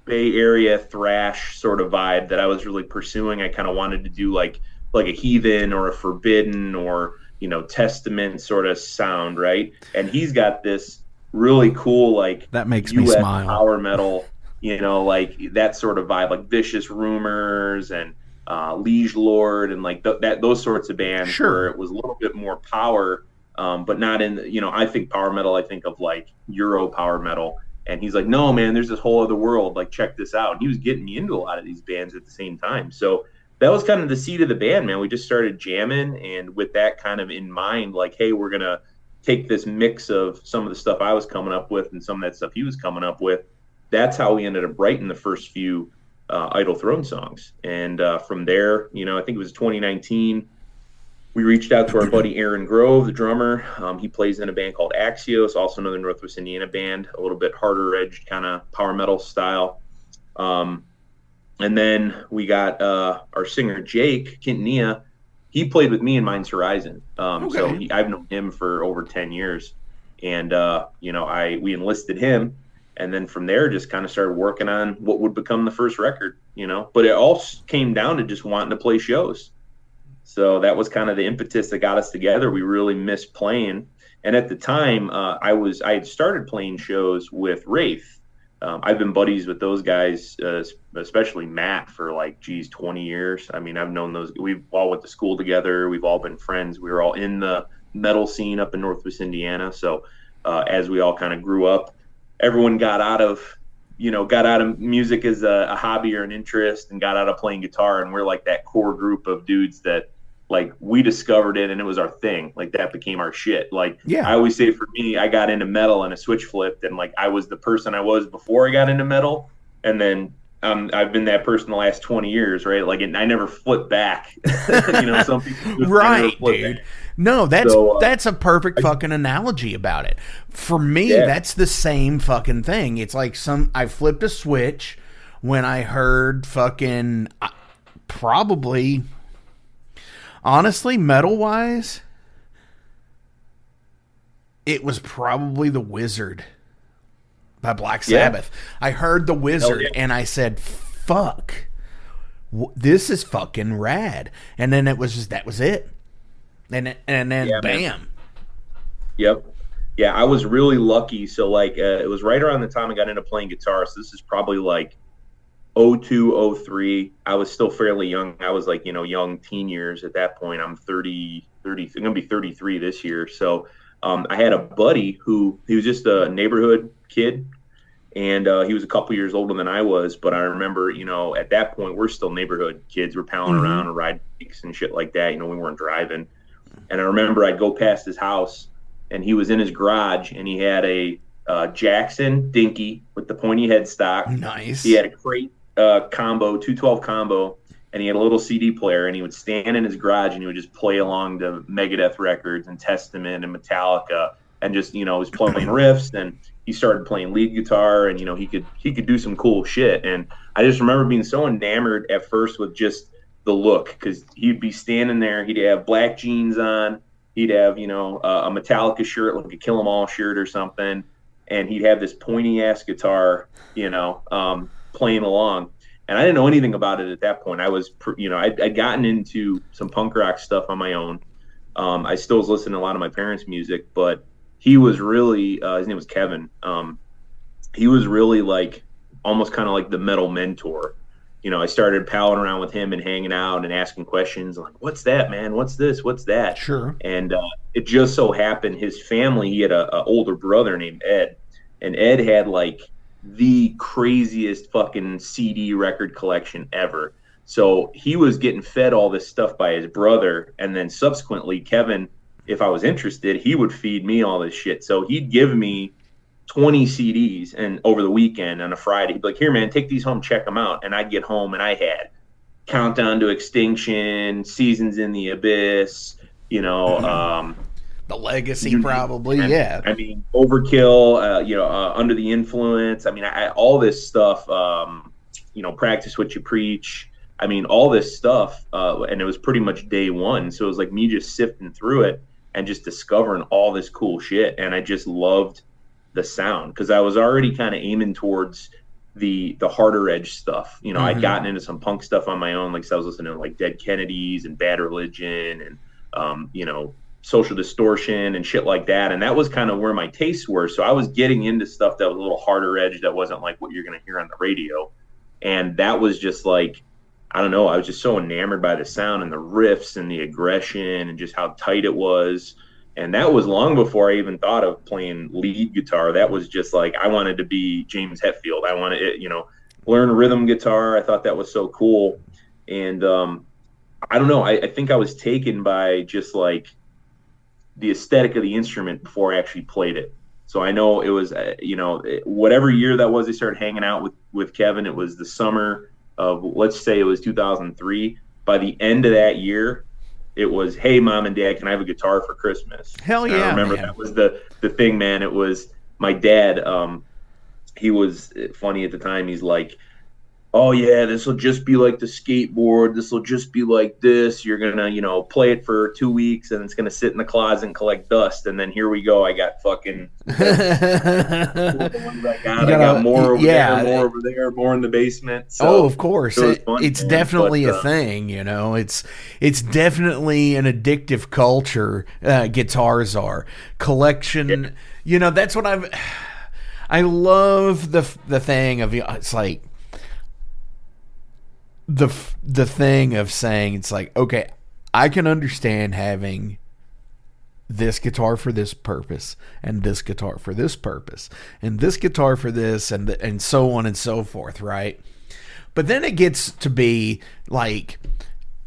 Bay Area thrash sort of vibe that I was really pursuing. I kind of wanted to do like a Heathen or a Forbidden or, Testament sort of sound, right? And he's got this really cool that makes US me smile power metal, that sort of vibe, like Vicious Rumors and Liege Lord and those sorts of bands. Sure. Where it was a little bit more power. But not in, I think power metal, I think of Euro power metal. And he's like, no, man, there's this whole other world. Check this out. And he was getting me into a lot of these bands at the same time. So that was kind of the seed of the band, man. We just started jamming. And with that kind of in mind, hey, we're going to take this mix of some of the stuff I was coming up with and some of that stuff he was coming up with. That's how we ended up writing the first few Idle Throne songs. And from there, I think it was 2019. We reached out to our buddy Aaron Grove, the drummer. He plays in a band called Axios, also another Northwest Indiana band, a little bit harder-edged kind of power metal style. And then we got our singer Jake Quintanilla. He played with me in Mind's Horizon. Okay. So I've known him for over 10 years. And, we enlisted him. And then from there, just kind of started working on what would become the first record, But it all came down to just wanting to play shows. So that was kind of the impetus that got us together. We really missed playing. And at the time, I had started playing shows with Wraith. I've been buddies with those guys, especially Matt, for 20 years. I mean, I've known those. We've all went to school together. We've all been friends. We were all in the metal scene up in Northwest Indiana. So as we all kind of grew up, everyone got out of music as a hobby or an interest and got out of playing guitar. And we're that core group of dudes that we discovered it and it was our thing. That became our shit. Yeah. I always say for me, I got into metal and a switch flipped and I was the person I was before I got into metal. And then I've been that person the last 20 years, right? And I never flipped back. Some people just right, dude. Back. No, that's a perfect fucking analogy about it. For me, that's the same fucking thing. It's I flipped a switch when I heard fucking probably, honestly, metal-wise, it was probably The Wizard by Black Sabbath. I heard The Wizard and I said, fuck, this is fucking rad. And then that was it. And then bam. Man. Yep. Yeah, I was really lucky. So it was right around the time I got into playing guitar. So this is probably 02, 03. I was still fairly young. I was young teen years at that point. I'm 30, I'm going to be 33 this year. So I had a buddy he was just a neighborhood kid. And he was a couple years older than I was. But I remember, at that point, we're still neighborhood kids. We're palling around and riding bikes and shit like that. We weren't driving. And I remember I'd go past his house, and he was in his garage, and he had a Jackson Dinky with the pointy headstock. Nice. He had a crate combo, 212 combo, and he had a little CD player, and he would stand in his garage, and he would just play along the Megadeth records and Testament and Metallica, and just, was playing riffs, and he started playing lead guitar, and, he could do some cool shit. And I just remember being so enamored at first with just the look, because he'd be standing there, he'd have black jeans on, he'd have a Metallica shirt, like a Kill 'Em All shirt or something, and he'd have this pointy ass guitar playing along. And I didn't know anything about it at that point. I was I'd gotten into some punk rock stuff on my own. I still was listening to a lot of my parents' music, but he was really his name was Kevin. He was really almost kind of like the metal mentor. I started palling around with him and hanging out and asking questions what's that, man? What's this? What's that? Sure. And it just so happened his family, he had a older brother named Ed, and Ed had the craziest fucking CD record collection ever. So he was getting fed all this stuff by his brother. And then subsequently Kevin if I was interested, he would feed me all this shit. So he'd give me 20 CDs and over the weekend on a Friday, he'd be like, here, man, take these home, check them out. And I'd get home and I had Countdown to Extinction, Seasons in the Abyss, you know, the Legacy, probably. Yeah. I mean, Overkill, Under the Influence. I mean, all this stuff, Practice What You Preach. I mean, all this stuff. And it was pretty much day one. So it was like me just sifting through it and just discovering all this cool shit. And I just loved the sound because I was already kind of aiming towards the harder edge stuff. You know, I'd gotten into some punk stuff on my own. Like, so I was listening to like Dead Kennedys and Bad Religion and, Social Distortion and shit like that. And that was kind of where my tastes were. So I was getting into stuff that was a little harder edge that wasn't like what you're going to hear on the radio. And that was just like, I don't know, I was just so enamored by the sound and the riffs and the aggression and just how tight it was. And that was long before I even thought of playing lead guitar. That was just like, I wanted to be James Hetfield. I wanted to, learn rhythm guitar. I thought that was so cool. And I don't know, I think I was taken by just like the aesthetic of the instrument before I actually played it. So I know it was, whatever year that was, they started hanging out with Kevin. It was the summer of, let's say it was 2003. By the end of that year, it was, hey, Mom and Dad, can I have a guitar for Christmas? Hell yeah, I remember man. That was the thing, man. It was my dad. He was funny at the time. He's like, oh yeah, this will just be like the skateboard. This will just be like this. You're going to, play it for 2 weeks and it's going to sit in the closet and collect dust. And then here we go. I got fucking I got more over there, more over there, more in the basement. So of course. It's definitely a thing, It's definitely an addictive culture. Guitars are. Collection. Yeah. That's what I love the thing of, it's like, the thing of saying, it's like, okay, I can understand having this guitar for this purpose and this guitar for this purpose and this guitar for this and so on and so forth, right? But then it gets to be like,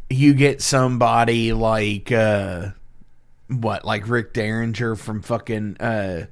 you get somebody like like Rick Derringer from fucking or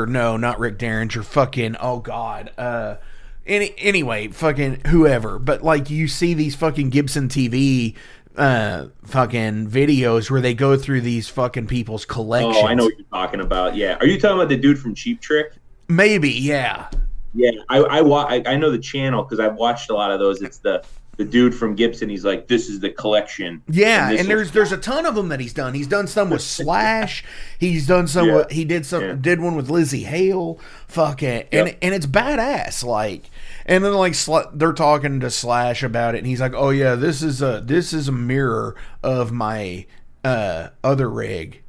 no, not Rick Derringer, fucking, oh god, anyway, fucking whoever. But like, you see these fucking Gibson TV fucking videos where they go through these fucking people's collections. Oh, I know what you're talking about. Yeah, are you talking about the dude from Cheap Trick? Maybe, yeah. Yeah, I know the channel because I've watched a lot of those. It's the dude from Gibson. He's like, this is the collection. Yeah, and there's a ton of them that he's done. He's done some with Slash. He's done some. He did one with Lizzie Hale. Fuck it, and it's badass. Like, and then like they're talking to Slash about it, and he's like, oh yeah, this is a mirror of my other rig,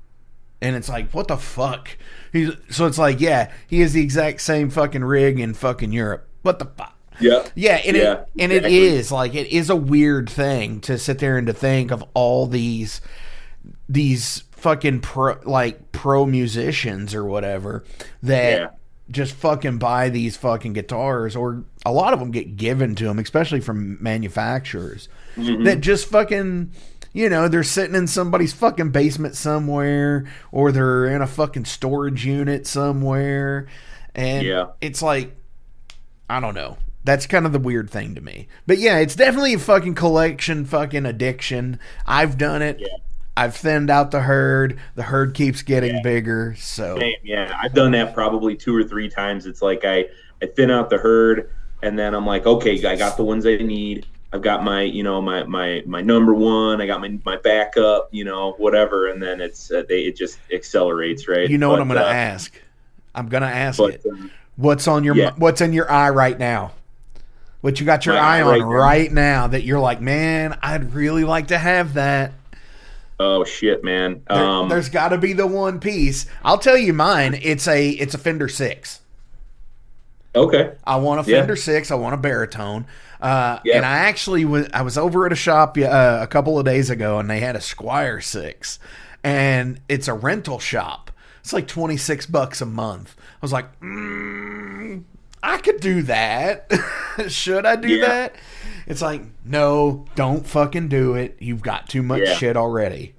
and it's like, what the fuck? So it's like, yeah, he has the exact same fucking rig in fucking Europe. What the fuck? Yeah. Yeah, exactly. It is like, it is a weird thing to sit there and to think of all these fucking pro musicians or whatever that just fucking buy these fucking guitars, or a lot of them get given to them, especially from manufacturers that just fucking, they're sitting in somebody's fucking basement somewhere, or they're in a fucking storage unit somewhere, and it's like, I don't know. That's kind of the weird thing to me. But yeah, it's definitely a fucking collection, fucking addiction. I've done it. Yeah. I've thinned out the herd. The herd keeps getting bigger. So yeah, I've done that probably 2 or 3 times. It's like I thin out the herd, and then I'm like, okay, I got the ones I need. I've got my my number one. I got my backup, whatever, and then it just accelerates, right? You know what I'm gonna ask? I'm gonna ask it. What's on your What's in your eye right now? What you got your eye on right now that you're like, man, I'd really like to have that. Oh shit, man. There's got to be the one piece. I'll tell you mine. It's a Fender 6. Okay. I want a Fender 6. I want a baritone. And I was over at a shop a couple of days ago, and they had a Squire 6, and it's a rental shop. It's like $26 a month. I was like, I could do that. Should I do that? It's like, no, don't fucking do it. You've got too much shit already.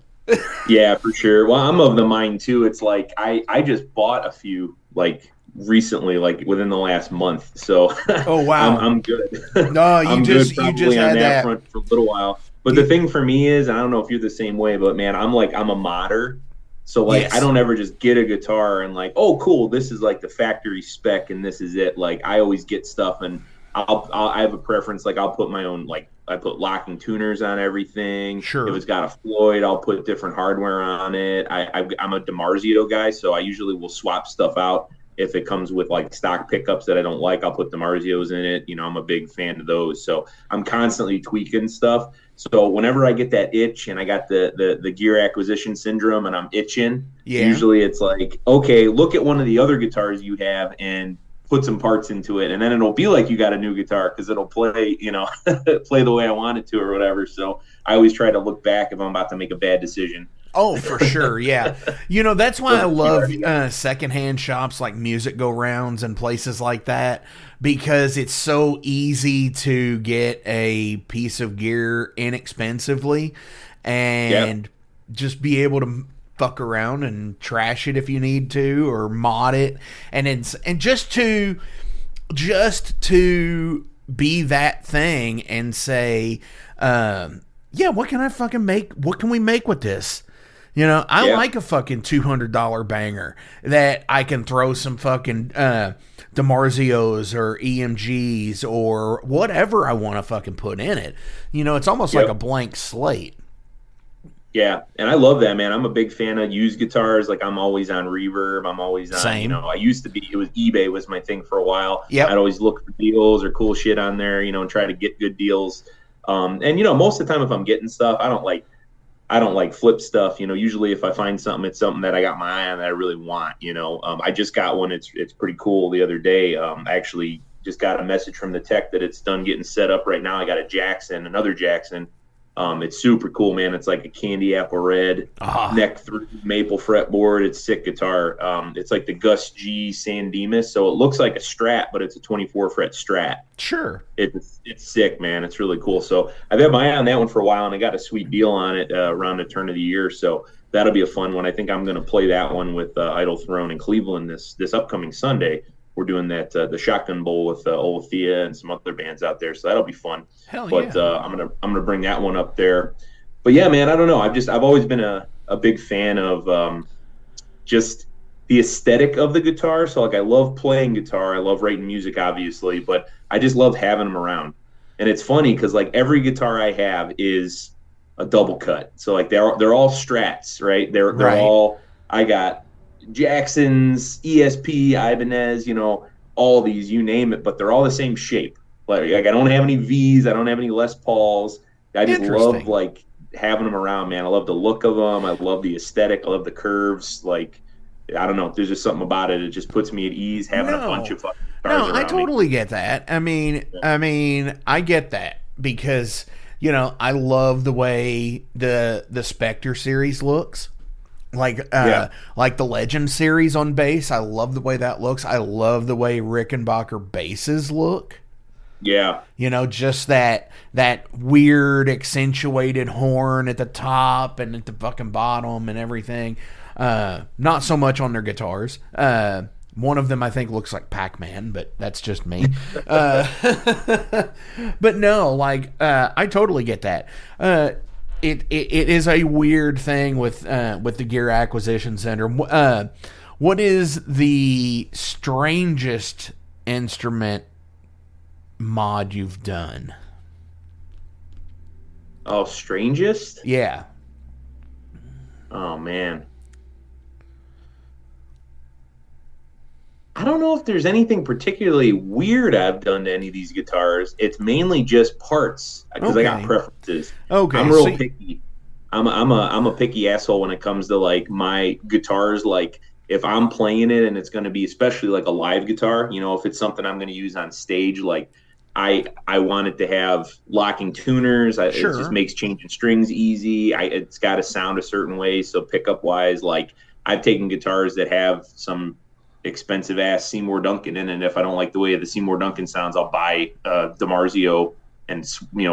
Yeah, for sure. Well, I'm of the mind too. It's like I just bought a few like recently, like within the last month. So Oh wow. I'm good. No, you I'm just good you probably just on had that that. front for a little while. But the thing for me is, and I don't know if you're the same way, but man, I'm a modder. So like Yes. I don't ever just get a guitar and like, oh cool, this is like the factory spec and this is it. Like I always get stuff and I have a preference. Like I'll put my own, like I put locking tuners on everything. Sure. If it's got a Floyd, I'll put different hardware on it. I'm a DiMarzio guy, so I usually will swap stuff out. If it comes with like stock pickups that I don't like, I'll put DiMarzios in it. You know, I'm a big fan of those. So I'm constantly tweaking stuff. So whenever I get that itch and I got the gear acquisition syndrome and I'm itching, usually it's like, okay, look at one of the other guitars you have and put some parts into it, and then it'll be like you got a new guitar because it'll play, you know, play the way I want it to or whatever. So I always try to look back if I'm about to make a bad decision. Oh, for sure, yeah. You know, that's why I love secondhand shops like Music Go Rounds and places like that, because it's so easy to get a piece of gear inexpensively and just be able to fuck around and trash it if you need to, or mod it, and just to be that thing and say, yeah, what can I fucking make? What can we make with this? You know, I like a fucking $200 banger that I can throw some fucking DiMarzios or EMGs or whatever I want to fucking put in it. You know, it's almost like a blank slate. Yeah, and I love that, man. I'm a big fan of used guitars. Like I'm always on Reverb. I'm always on. Same. You know, I used to be. It was eBay was my thing for a while. Yep. I'd always look for deals or cool shit on there. You know, and try to get good deals. And you know, most of the time, if I'm getting stuff, I don't like flip stuff. You know, usually if I find something, it's something that I got my eye on that I really want. You know, I just got one. It's pretty cool the other day. I actually just got a message from the tech that it's done getting set up right now. I got another Jackson. It's super cool, man. It's like a candy apple red neck through maple fretboard. It's sick guitar. It's like the Gus G San Dimas, so it looks like a Strat, but it's a 24 fret Strat. Sure, it's sick, man. It's really cool. So I've had my eye on that one for a while, and I got a sweet deal on it around the turn of the year. So that'll be a fun one. I think I'm going to play that one with Idle Throne in Cleveland this upcoming Sunday. We're doing that the Shotgun Bowl with Olethea and some other bands out there, so that'll be fun. Hell but yeah. I'm gonna bring that one up there. But yeah, man, I don't know. I've always been a big fan of just the aesthetic of the guitar. So like I love playing guitar, I love writing music, obviously, but I just love having them around. And it's funny because like every guitar I have is a double cut. So like they're all Strats, right? They're all. I got Jacksons, ESP, Ibanez, you know, all these, you name it, but they're all the same shape. Like I don't have any V's, I don't have any Les Pauls. I just love like having them around, man. I love the look of them. I love the aesthetic. I love the curves. Like I don't know, there's just something about it. It just puts me at ease having a bunch of fucking guitars around I totally me. get that. I mean, I get that because, you know, I love the way the Spectre series looks. Like the Legend series on bass, I love the way that looks. I love the way Rickenbacker basses look. Yeah. You know, just that weird accentuated horn at the top and at the fucking bottom and everything. Not so much on their guitars. One of them I think looks like Pac-Man, but that's just me. But no, like I totally get that. It is a weird thing with the gear acquisition center. What is the strangest instrument mod you've done? Oh, strangest? Yeah. Oh man. I don't know if there's anything particularly weird I've done to any of these guitars. It's mainly just parts because I got preferences. Okay, I'm real picky. I'm a picky asshole when it comes to like my guitars. Like if I'm playing it and it's going to be especially like a live guitar, you know, if it's something I'm going to use on stage, like I want it to have locking tuners. It just makes changing strings easy. It's got to sound a certain way. So pickup wise, like I've taken guitars that have some expensive ass Seymour Duncan in it, and if I don't like the way the Seymour Duncan sounds, I'll buy DiMarzio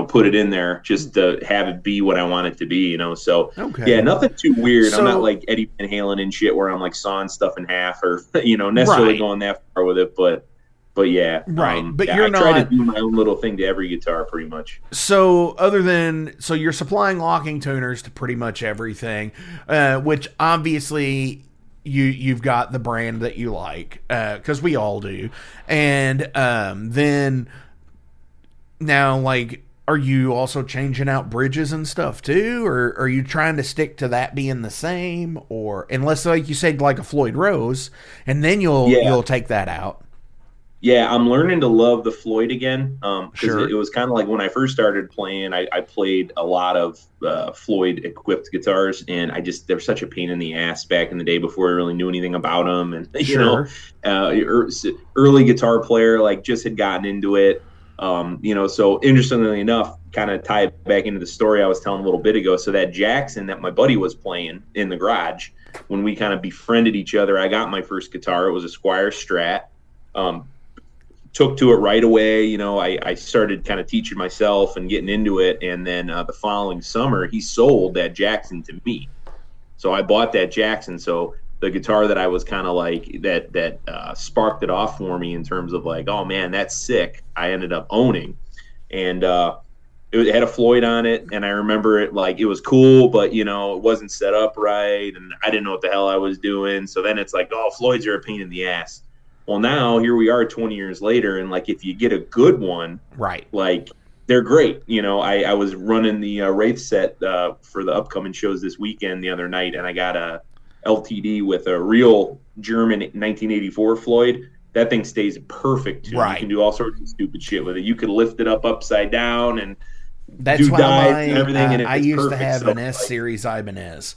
put it in there just to have it be what I want it to be, So Okay. yeah, nothing too weird. So- I'm not like Eddie Van Halen and shit where I'm like sawing stuff in half or necessarily Right. going that far with it, but yeah, Right, but yeah, you're I try to not- do my own little thing to every guitar pretty much. So you're supplying locking tuners to pretty much everything, which obviously you've got the brand that you like, because we all do. And then now, like, are you also changing out bridges and stuff too, or are you trying to stick to that being the same, or unless, like you said, like a Floyd Rose, and then you'll take that out? Yeah, I'm learning to love the Floyd again. Because Sure. it was kind of like when I first started playing, I played a lot of Floyd equipped guitars, and they're such a pain in the ass back in the day before I really knew anything about them. And Sure. Early guitar player, like just had gotten into it. So interestingly enough, kind of tie it back into the story I was telling a little bit ago. So that Jackson that my buddy was playing in the garage, when we kind of befriended each other, I got my first guitar. It was a Squire Strat. Took to it right away. I started kind of teaching myself and getting into it. And then the following summer, he sold that Jackson to me. So I bought that Jackson. So the guitar that I was kind of like that sparked it off for me in terms of like, oh man, that's sick. I ended up owning, and it had a Floyd on it. And I remember it like it was cool, but it wasn't set up right, and I didn't know what the hell I was doing. So then it's like, oh, Floyds are a pain in the ass. Well, now here we are 20 years later, and like if you get a good one, Right. like they're great. I was running the Wraith set for the upcoming shows this weekend the other night, and I got a LTD with a real German 1984 Floyd. That thing stays perfect too. Right. You can do all sorts of stupid shit with it. You could lift it up upside down and That's do why dives and everything. And I it's used to perfect. have So, an S like, series Ibanez,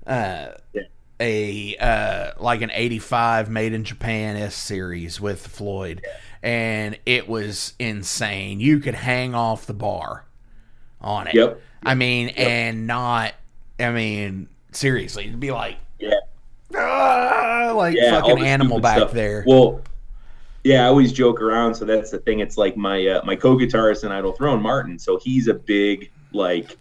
Yeah. like an '85 made in Japan S series with Floyd, and it was insane. You could hang off the bar on it. Yep. I mean, seriously, it'd be like, Yeah. like all fucking the animal stupid back stuff. there. Well, yeah, I always joke around. So that's the thing. It's like my co-guitarist in Idle Throne, Martin. So he's a big, like,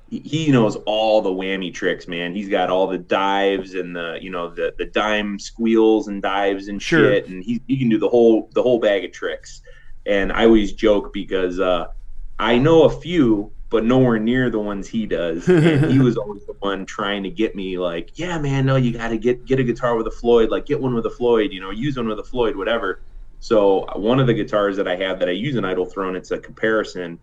he knows all the whammy tricks, man. He's got all the dives and the dime squeals and dives and Sure. shit, and he can do the whole bag of tricks. And I always joke because I know a few, but nowhere near the ones he does. And he was always the one trying to get me like, yeah, man, no, you got to get a guitar with a Floyd, like get one with a Floyd, use one with a Floyd, whatever. So one of the guitars that I have that I use in Idle Throne, it's a comparison,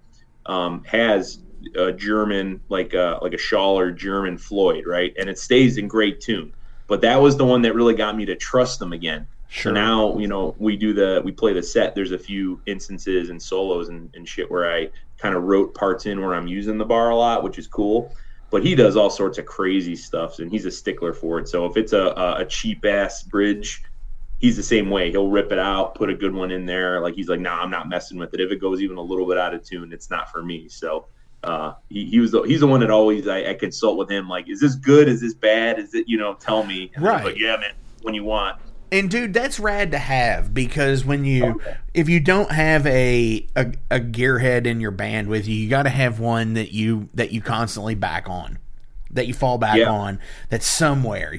has a German, like a Schaller German Floyd, right? And it stays in great tune. But that was the one that really got me to trust them again. Sure. So now, we play the set. There's a few instances and solos and shit where I kind of wrote parts in where I'm using the bar a lot, which is cool. But he does all sorts of crazy stuff, and he's a stickler for it. So if it's a cheap ass bridge, he's the same way. He'll rip it out, put a good one in there. Like he's like, nah, I'm not messing with it. If it goes even a little bit out of tune, it's not for me. So he's the one that always I consult with him. Like, is this good? Is this bad? Is it, tell me. And Right. I'm like, yeah, man, when you want. And dude, that's rad to have, because if you don't have a gearhead in your band with you, you got to have one that you constantly back on, that you fall back on, that's somewhere,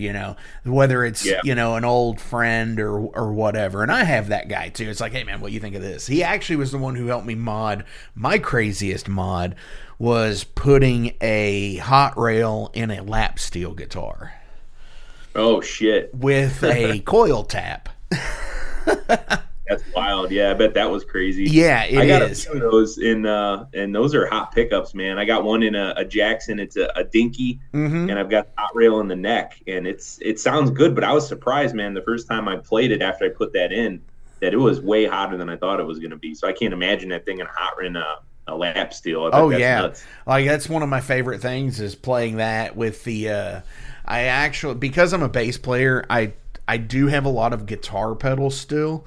whether it's an old friend or whatever. And I have that guy too. It's like, hey man, what do you think of this? He actually was the one who helped me mod. My craziest mod was putting a hot rail in a lap steel guitar. Oh shit, With a coil tap. that's wild. Yeah, I bet that was crazy. Yeah, I got is. a few of those and those are hot pickups, man. I got one in a Jackson. It's a dinky, Mm-hmm. and I've got the hot rail in the neck, and it sounds good. But I was surprised, man, the first time I played it after I put that in, that it was way hotter than I thought it was going to be. So I can't imagine that thing in a lap steel. I bet that's nuts. Like that's one of my favorite things is playing that with the I actually, because I'm a bass player, I do have a lot of guitar pedals still,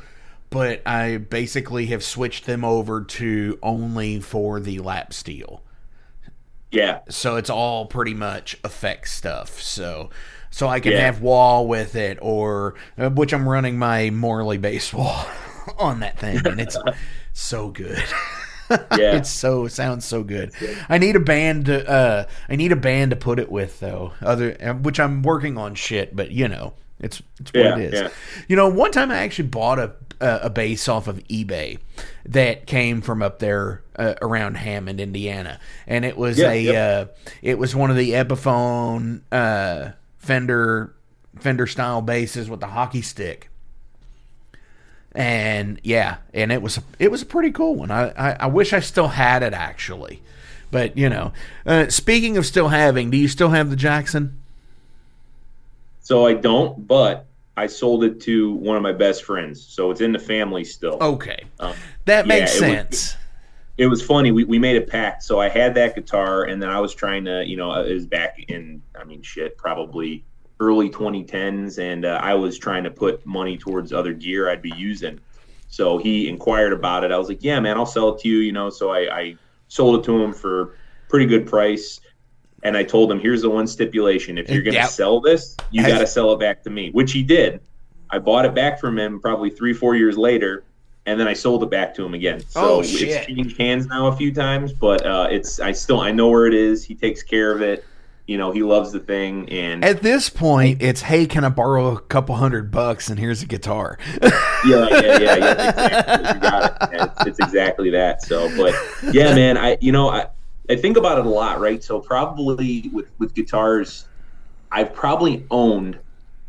but I basically have switched them over to only for the lap steel. Yeah. So it's all pretty much effect stuff. So I can have wah with it, or which I'm running my Morley bass wah on that thing, and it's so good. Yeah. It sounds so good. I need a band to put it with though. Which I'm working on shit, but it's what it is. Yeah. One time I actually bought a bass off of eBay that came from up there around Hammond, Indiana, and it was it was one of the Epiphone Fender style basses with the hockey stick. And it was a pretty cool one. I wish I still had it actually, but speaking of still having, do you still have the Jackson? So I don't, but I sold it to one of my best friends, so it's in the family still. Okay, that makes sense. It was funny. We made a pact. So I had that guitar, and then I was trying to, it was back in, probably early 2010s, and I was trying to put money towards other gear I'd be using. So he inquired about it. I was like, yeah, man, I'll sell it to you, so I sold it to him for pretty good price. And I told him, here's the one stipulation. If you're going to sell this, you got to sell it back to me, which he did. I bought it back from him probably 3-4 years later, and then I sold it back to him again. So it's changed hands now a few times, but I know where it is. He takes care of it. He loves the thing. And at this point, it's, hey, can I borrow a couple $100 and here's a guitar? Yeah. Exactly. You got it. It's exactly that. So, but yeah, man, I think about it a lot, right? So probably with guitars, I've probably owned,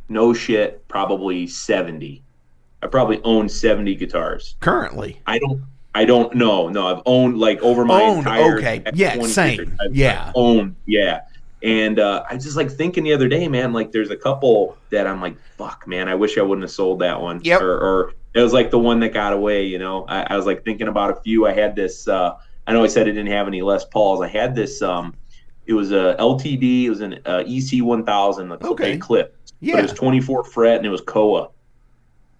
no shit, probably 70. I probably own 70 guitars. Currently? I don't know. No, I've owned like over my entire okay. Yeah, same. I've owned, yeah. And I just like thinking the other day, man, like there's a couple that I'm like, fuck, man, I wish I wouldn't have sold that one. Yep. Or it was like the one that got away, I was like thinking about a few. I had this, I know I said I didn't have any Les Pauls. I had this, it was a LTD, it was an EC1000, a clip. Yeah. But it was 24 fret and it was Koa.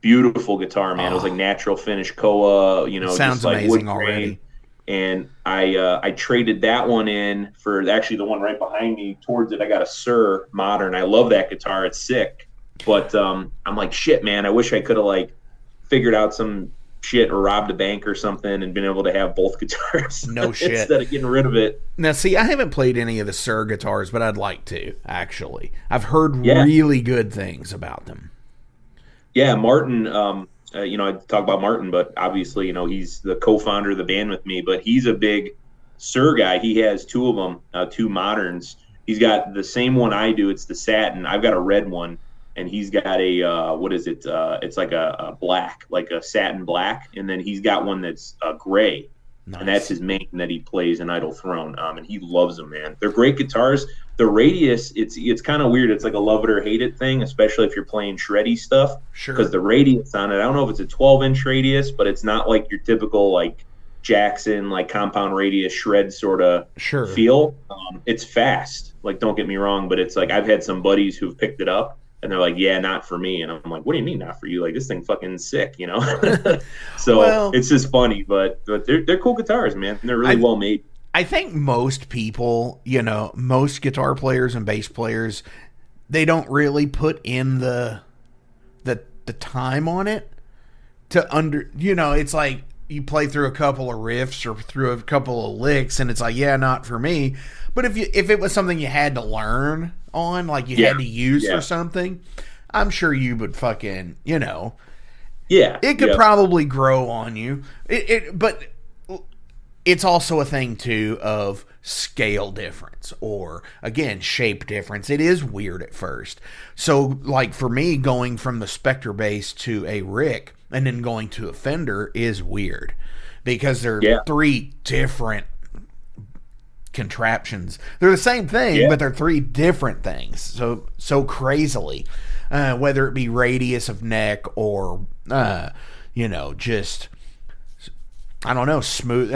Beautiful guitar, man. It was like natural finish Koa, sounds just like amazing wood already. grain. And I traded that one in for actually the one right behind me. Towards it, I got a Sir Modern. I love that guitar. It's sick. But I'm like, shit, man. I wish I could have like figured out some shit or robbed a bank or something and been able to have both guitars. No shit. Instead of getting rid of it. Now, see, I haven't played any of the Sir guitars, but I'd like to, actually. I've heard really good things about them. Yeah, Martin, I talk about Martin, but obviously, he's the co-founder of the band with me, but he's a big Sir guy. He has two of them, two Moderns. He's got the same one I do. It's the satin. I've got a red one, and he's got a, what is it? It's like a black, like a satin black. And then he's got one that's gray. Nice. And that's his main that he plays in Idle Throne. And he loves them, man. They're great guitars. The radius, it's kind of weird. It's like a love it or hate it thing, especially if you're playing shreddy stuff. Sure. Because the radius on it, I don't know if it's a 12-inch radius, but it's not like your typical like Jackson, like compound radius shred sort of feel. It's fast. Like, don't get me wrong, but it's like I've had some buddies who've picked it up and they're like, yeah, not for me. And I'm like, what do you mean not for you? Like, this thing fucking sick, So it's just funny, but they're cool guitars, man. And they're really well made. I think most people, most guitar players and bass players, they don't really put in the time on it to it's like you play through a couple of riffs or through a couple of licks and it's like, yeah, not for me. But if it was something you had to learn on, like you had to use for something, I'm sure you would fucking, it could probably grow on you. But it's also a thing, too, of scale difference or, again, shape difference. It is weird at first. So, like, for me, going from the Spectre bass to a Rick and then going to a Fender is weird because they're three different contraptions. They're the same thing, but they're three different things. So crazily. Whether it be radius of neck or, just... I don't know, smooth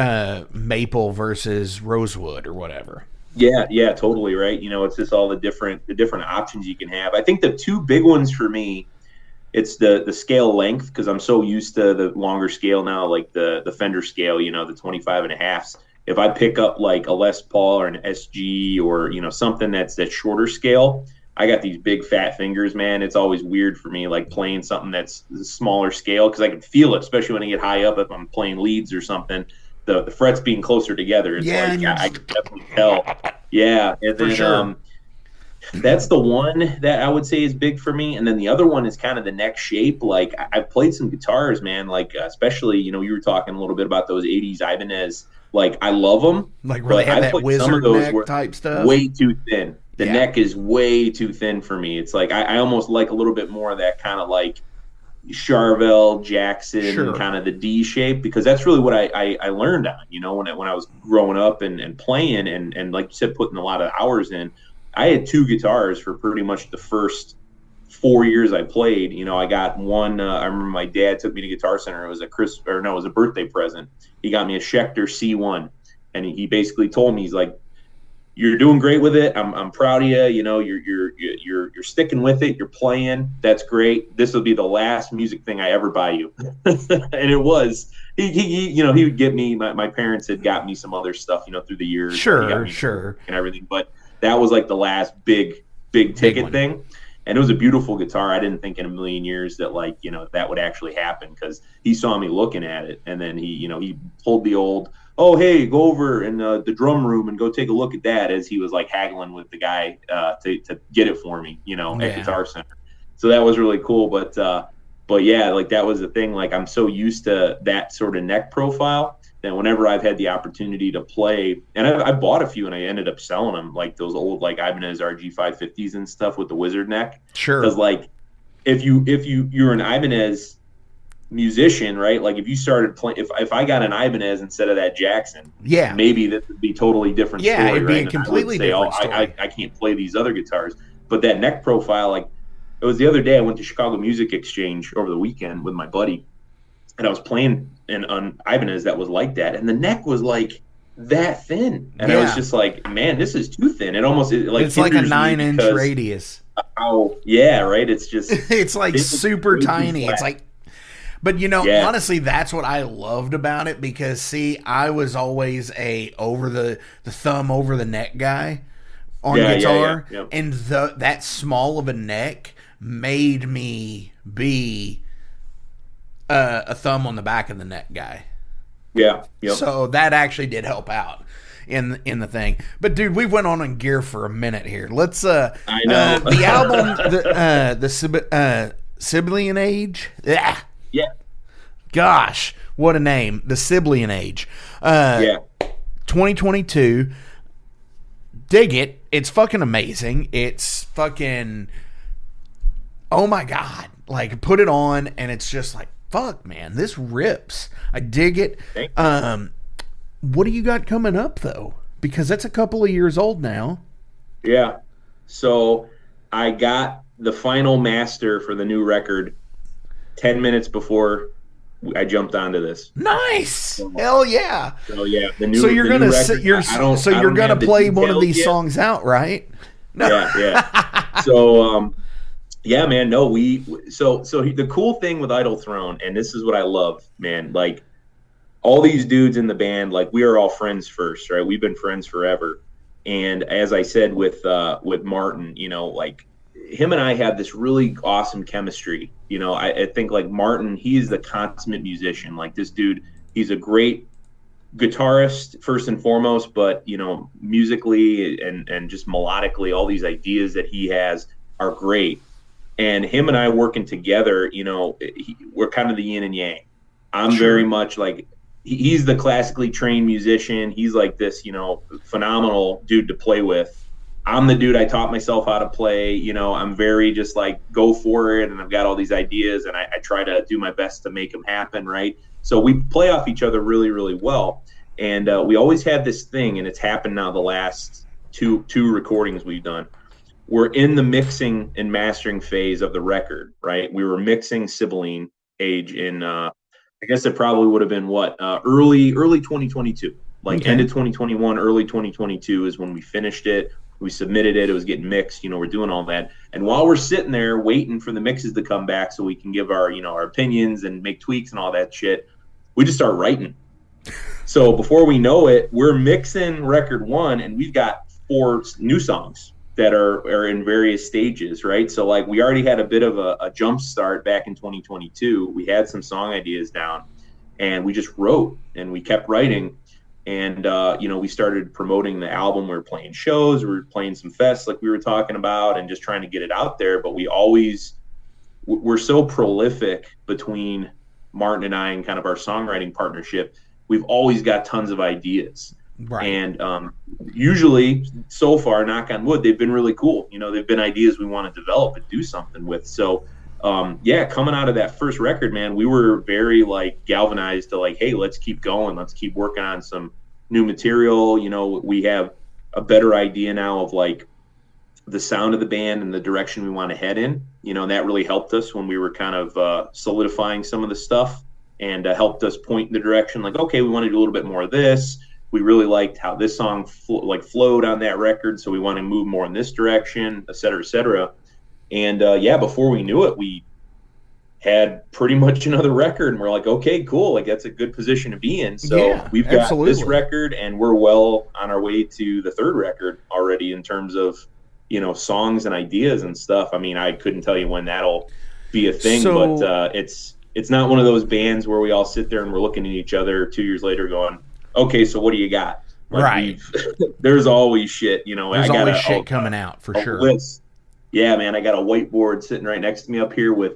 maple versus rosewood or whatever. Yeah, totally right. It's just all the different options you can have. I think the two big ones for me, it's the scale length, because I'm so used to the longer scale now, like the Fender scale, the 25 and a halves. If I pick up like a Les Paul or an SG or something that's that shorter scale, I got these big fat fingers, man. It's always weird for me, like playing something that's a smaller scale, because I can feel it, especially when I get high up if I'm playing leads or something. the frets being closer together. It's I can definitely tell. Yeah, and then sure. That's the one that I would say is big for me. And then the other one is kind of the neck shape. Like I've played some guitars, man. Like especially, you were talking a little bit about those '80s Ibanez. Like I love them. Like where they have that wizard neck type stuff. Way too thin. The neck is way too thin for me. It's like I almost like a little bit more of that kind of like Charvel, Jackson, kind of the D shape, because that's really what I learned on, when I was growing up and playing and like you said, putting a lot of hours in. I had 2 guitars for pretty much the first 4 years I played. I got one. I remember my dad took me to Guitar Center. It was it was a birthday present. He got me a Schecter C1, and he basically told me, he's like, "You're doing great with it. I'm proud of you. You're sticking with it. You're playing. That's great. This will be the last music thing I ever buy you." And it was. He would get me. My parents had got me some other stuff, through the years. Sure, and everything, but that was like the last big ticket thing. And it was a beautiful guitar. I didn't think in a million years that that would actually happen, because he saw me looking at it, and then he pulled the old, "Oh, hey, go over in the drum room and go take a look at that," as he was like haggling with the guy to get it for me, at Guitar Center. So that was really cool. But yeah, like that was the thing. Like I'm so used to that sort of neck profile that whenever I've had the opportunity to play, and I bought a few and I ended up selling them, like those old like Ibanez RG 550s and stuff with the wizard neck. Sure. Because like if you're an Ibanez musician, right? Like if you started playing, if I got an Ibanez instead of that Jackson, maybe this would be totally different. Yeah, story, it'd be right? a completely different story. I can't play these other guitars, but that neck profile, like it was the other day I went to Chicago Music Exchange over the weekend with my buddy, and I was playing an Ibanez that was like that, and the neck was like that thin, and I was just like, man, this is too thin. It almost it's like a 9-inch radius. Right. It's just it's like super tiny. It's like, but honestly, that's what I loved about it, because see, I was always a over the thumb over the neck guy on guitar, and that small of a neck made me be a thumb on the back of the neck guy. Yeah. Yep. So that actually did help out in the thing. But dude, we went on gear for a minute here. Let's I know. The album, the Sibylian Age. Yeah. Gosh, what a name. The Sibylian Age. 2022. Dig it. It's fucking amazing. It's fucking, oh my God. Like, put it on and it's just like, fuck, man, this rips. I dig it. What do you got coming up, though? Because that's a couple of years old now. Yeah. So I got the final master for the new record 10 minutes before I jumped onto this. Nice. Hell yeah. So yeah, the new. So you're the gonna new record, you're gonna play one of these songs out, right? No. Yeah. So yeah, man. No, so the cool thing with Idle Throne, and this is what I love, man. Like all these dudes in the band, like we are all friends first, right? We've been friends forever. And as I said with Martin, like him and I have this really awesome chemistry. I think like Martin, he's the consummate musician. Like this dude, he's a great guitarist first and foremost, but musically and just melodically, all these ideas that he has are great. And him and I working together, we're kind of the yin and yang. I'm very much like, he's the classically trained musician. He's like this, phenomenal dude to play with. I'm the dude I taught myself how to play. I'm very just like go for it, and I've got all these ideas, and I try to do my best to make them happen, right? So we play off each other really, really well. And we always had this thing, and it's happened now the last two recordings we've done. We're in the mixing and mastering phase of the record, right? We were mixing Sibylian Age in, I guess it probably would have been early 2022, like end of 2021, early 2022 is when we finished it. We submitted it. It was getting mixed. We're doing all that. And while we're sitting there waiting for the mixes to come back so we can give our, our opinions and make tweaks and all that shit, we just start writing. So before we know it, we're mixing record 1, and we've got 4 new songs that are in various stages, right? So like we already had a bit of a jump start back in 2022. We had some song ideas down, and we just wrote and we kept writing. And, we started promoting the album. We were playing shows, we were playing some fests like we were talking about, and just trying to get it out there. But we're so prolific between Martin and I and kind of our songwriting partnership. We've always got tons of ideas. Right. And usually, so far, knock on wood, they've been really cool. They've been ideas we want to develop and do something with. So, coming out of that first record, man, we were very galvanized to hey, let's keep going. Let's keep working on some new material. We have a better idea now of the sound of the band and the direction we want to head in. And that really helped us when we were kind of solidifying some of the stuff, and helped us point in the direction okay, we want to do a little bit more of this. We really liked how this song flowed on that record, so we want to move more in this direction, et cetera, et cetera. And before we knew it, we had pretty much another record, and we're okay, cool, that's a good position to be in. So we've got this record, and we're well on our way to the third record already in terms of songs and ideas and stuff. I mean, I couldn't tell you when that'll be a thing, but it's not one of those bands where we all sit there and we're looking at each other 2 years later going, okay, so what do you got? Right. There's always shit, There's always shit coming out for sure. List. Yeah, man, I got a whiteboard sitting right next to me up here with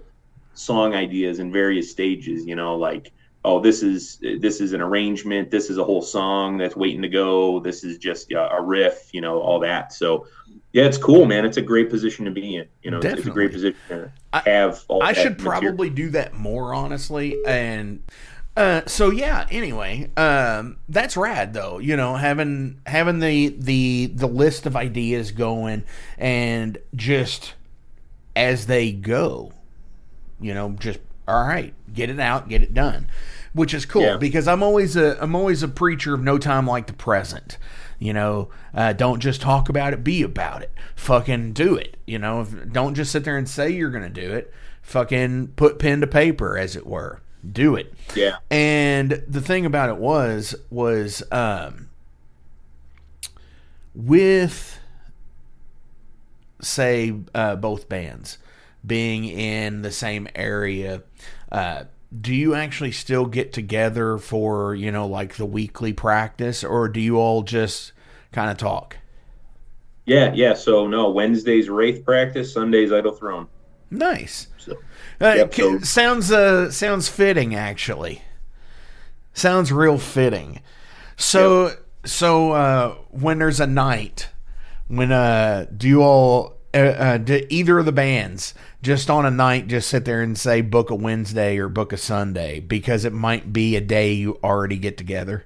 song ideas in various stages. This is an arrangement. This is a whole song that's waiting to go. This is just a riff. All that. So yeah, it's cool, man. It's a great position to be in. It's a great position to have. I should probably do that more, honestly, and. Anyway, that's rad though, having the list of ideas going, and just as they go, just all right, get it out, get it done, which is cool because I'm always a preacher of no time like the present. Don't just talk about it, be about it. Fucking do it. Don't just sit there and say you're going to do it. Fucking put pen to paper, as it were. Do it. Yeah. And the thing about it was with, say, both bands being in the same area, do you actually still get together for, the weekly practice, or do you all just kind of talk? Yeah. So, no, Wednesday's Wraith practice, Sunday's Idle Throne. Nice. So. Sounds fitting, actually. Sounds real fitting. So when there's a night, do you all, do either of the bands just on a night just sit there and say book a Wednesday or book a Sunday because it might be a day you already get together?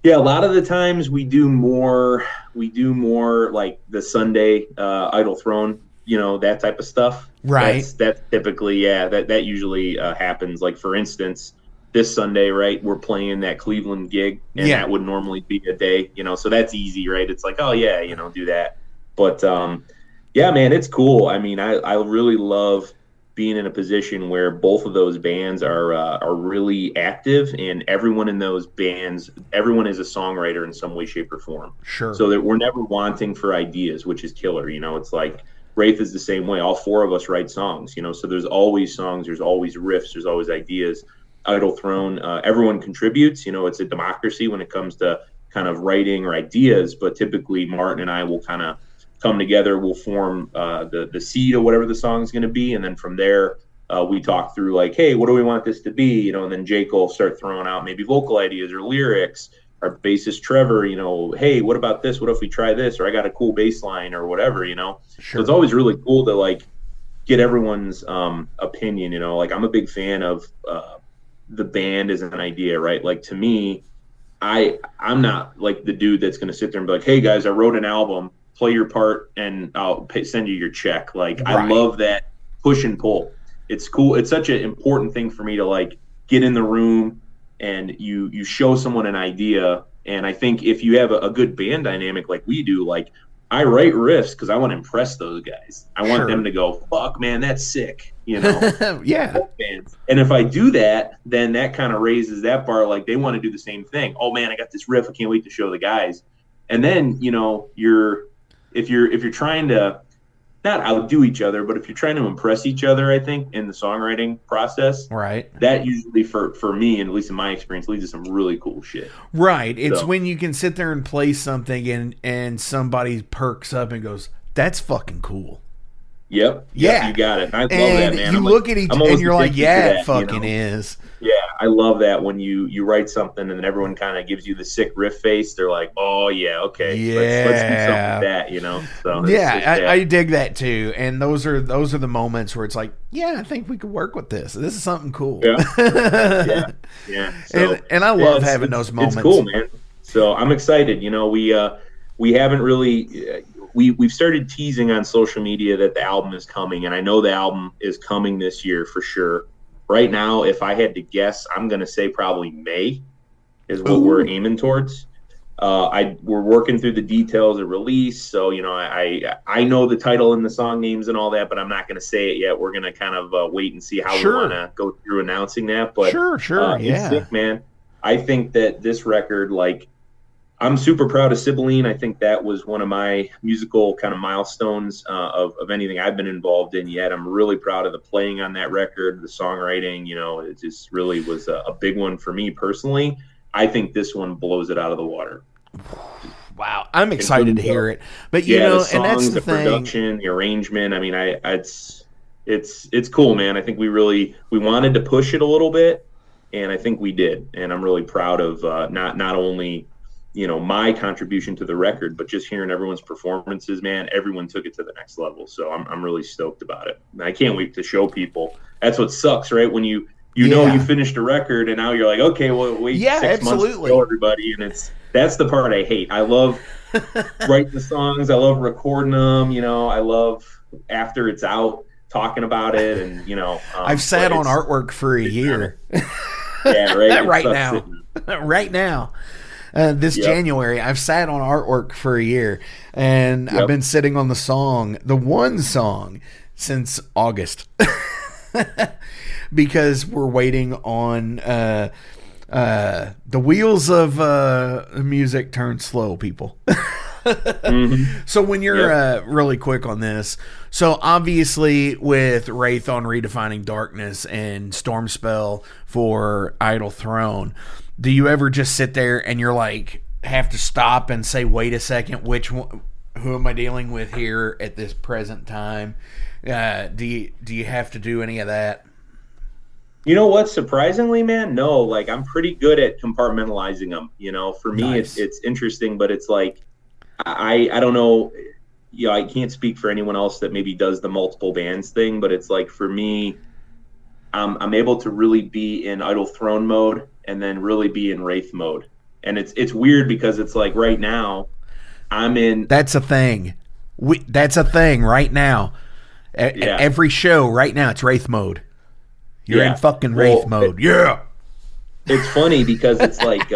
Yeah, a lot of the times we do more like the Sunday Idle Throne, that type of stuff. Right. That's typically, that usually happens. Like, for instance, this Sunday, right, we're playing that Cleveland gig, and that would normally be a day, so that's easy, right? It's oh, yeah, do that. But, man, it's cool. I mean, I really love being in a position where both of those bands are really active, and everyone in those bands, everyone is a songwriter in some way, shape, or form. Sure. So that we're never wanting for ideas, which is killer. It's like Wraith is the same way. All four of us write songs, so there's always songs, there's always riffs, there's always ideas. Idle Throne, everyone contributes. It's a democracy when it comes to kind of writing or ideas, but typically Martin and I will kind of come together, we'll form the seed of whatever the song is going to be, and then from there we talk through hey, what do we want this to be, and then Jake will start throwing out maybe vocal ideas or lyrics. Our bassist Trevor, hey, what about this? What if we try this? Or I got a cool bass line or whatever, Sure. So it's always really cool to get everyone's opinion. I'm a big fan of the band as an idea, right? To me, I'm not the dude that's going to sit there and be hey guys, I wrote an album, play your part, and I'll send you your check. Right. I love that push and pull. It's cool. It's such an important thing for me to get in the room and you show someone an idea. And I think if you have a good band dynamic like we do, I write riffs because I want to impress those guys. I want them to go, fuck, man, that's sick. Yeah. And if I do that, then that kind of raises that bar. They want to do the same thing. Oh man, I got this riff. I can't wait to show the guys. And then, if you're trying to not outdo each other, but if you're trying to impress each other, I think in the songwriting process, right, that usually for me, and at least in my experience, leads to some really cool shit. Right. It's when you can sit there and play something and somebody perks up and goes, "That's fucking cool." Yep. Yeah. You got it. I love and that, man. You look at each and you're like, yeah, that, it fucking is. Yeah, I love that when you write something and then everyone kind of gives you the sick riff face. They're like, oh, yeah, okay. Yeah. Let's do something like that, So yeah, I dig that too. And those are the moments where it's like, yeah, I think we could work with this. This is something cool. Yeah. Yeah. So, and I love having those moments. It's cool, man. So I'm excited. We haven't really we've started teasing on social media that the album is coming, and I know the album is coming this year for sure. Right now, if I had to guess, I'm going to say probably May is what we're aiming towards. We're working through the details of release, so I know the title and the song names and all that, but I'm not going to say it yet. We're going to kind of wait and see how we want to go through announcing that. But sure, it's sick, man. I think that this record, I'm super proud of Sibylline. I think that was one of my musical kind of milestones of anything I've been involved in yet. I'm really proud of the playing on that record, the songwriting. It just really was a big one for me personally. I think this one blows it out of the water. Wow, I'm excited to hear it. But the songs, and that's the production, the arrangement. I mean, it's cool, man. I think we wanted to push it a little bit, and I think we did. And I'm really proud of not only my contribution to the record, but just hearing everyone's performances, man. Everyone took it to the next level, so I'm really stoked about it. And I can't wait to show people. That's what sucks, right? When you finished a record and now you're like, okay, well, wait 6 months to show everybody, and that's the part I hate. I love writing the songs, I love recording them, I love after it's out talking about it, and I've sat on artwork for a year. Yeah, right. Right now. This January, I've sat on artwork for a year, and I've been sitting on the one song, since August, because we're waiting on the wheels of music turn slow, people. So when you're really quick on this, so obviously with Wraith on Redefining Darkness and Stormspell for Idle Throne, do you ever just sit there and you're like, have to stop and say, wait a second, who am I dealing with here at this present time? Do you have to do any of that? You know what? Surprisingly, man, no. I'm pretty good at compartmentalizing them. For me, nice. It's interesting, but it's like, I don't know. I can't speak for anyone else that maybe does the multiple bands thing, but it's like for me, I'm able to really be in Idle Throne mode and then really be in Wraith mode. And it's weird because it's like right now I'm in. That's a thing. That's a thing right now. Every show right now, it's Wraith mode. You're in fucking Wraith mode. It's funny because it's like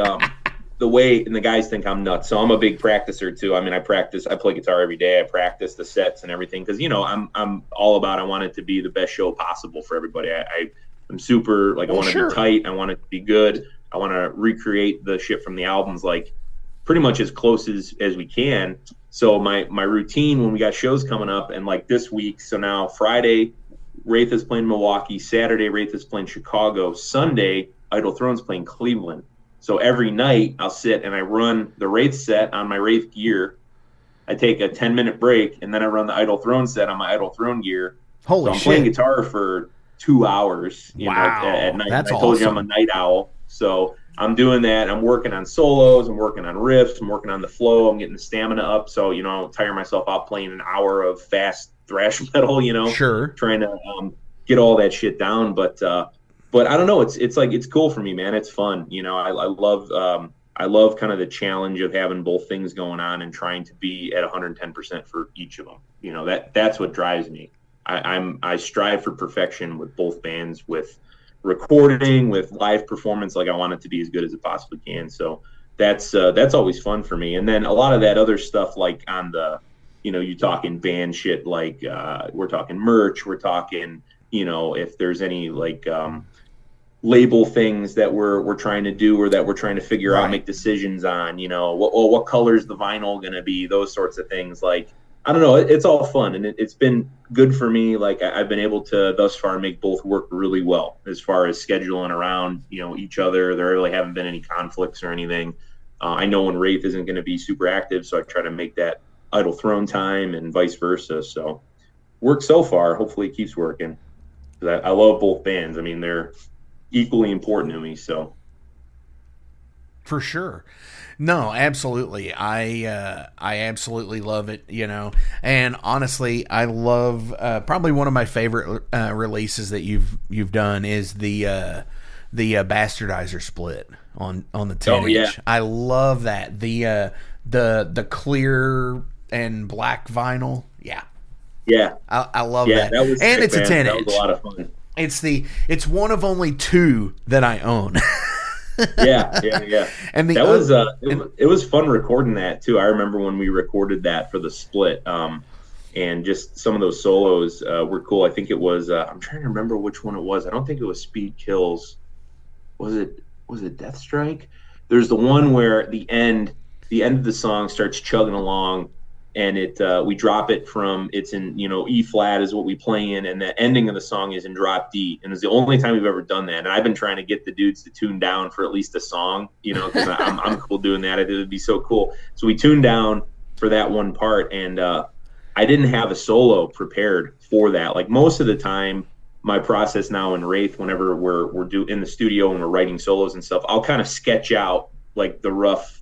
the way, and the guys think I'm nuts. So I'm a big practicer too. I mean, I play guitar every day. I practice the sets and everything because I'm all about, I want it to be the best show possible for everybody. I'm super I want it to be tight. I want it to be good. I want to recreate the shit from the albums pretty much as close as we can. So my routine when we got shows coming up, and this week, so now Friday Wraith is playing Milwaukee, Saturday Wraith is playing Chicago, Sunday Idle Throne's playing Cleveland. So every night I'll sit and I run the Wraith set on my Wraith gear. I take a 10-minute break and then I run the Idle Throne set on my Idle Throne gear. Holy shit. So I'm playing guitar for 2 hours at night. That's I told you I'm a night owl. So I'm doing that. I'm working on solos. I'm working on riffs. I'm working on the flow. I'm getting the stamina up. So, I don't tire myself out playing an hour of fast thrash metal, trying to get all that shit down. But I don't know. It's cool for me, man. It's fun. I love kind of the challenge of having both things going on and trying to be at 110% for each of them. That's what drives me. I strive for perfection with both bands, with recording, with live performance. I want it to be as good as it possibly can. So that's always fun for me. And then a lot of that other stuff, on the, you talking band shit, we're talking merch, we're talking, if there's any label things that we're trying to do or that we're trying to figure out, make decisions on, what color's the vinyl going to be, those sorts of things. I don't know. It's all fun, and it's been good for me. Like I've been able to thus far make both work really well as far as scheduling around, each other. There really haven't been any conflicts or anything. I know when Wraith isn't going to be super active, so I try to make that Idle Throne time and vice versa. So works so far. Hopefully it keeps working. I love both bands. I mean, they're equally important to me. So for sure. No, absolutely. I absolutely love it, And honestly, I love probably one of my favorite releases that you've done is the Bastardizer split on the 10 inch. Yeah. I love that. The clear and black vinyl. Yeah. Yeah. I love that. That was and sick, it's man. a 10 That inch. was a lot of fun. It's one of only 2 that I own. yeah. And that was it was fun recording that too. I remember when we recorded that for the split, and just some of those solos were cool. I think it was I'm trying to remember which one it was. I don't think it was Speed Kills. Was it Death Strike? There's the one where the end of the song starts chugging along, and we drop it from, it's in E flat is what we play in, and the ending of the song is in drop D, and it's the only time we've ever done that. And I've been trying to get the dudes to tune down for at least a song, because I'm cool doing that. It would be so cool. So we tuned down for that one part, and I didn't have a solo prepared for that. Like most of the time, my process now in Wraith, whenever we're in the studio and we're writing solos and stuff, I'll kind of sketch out like the rough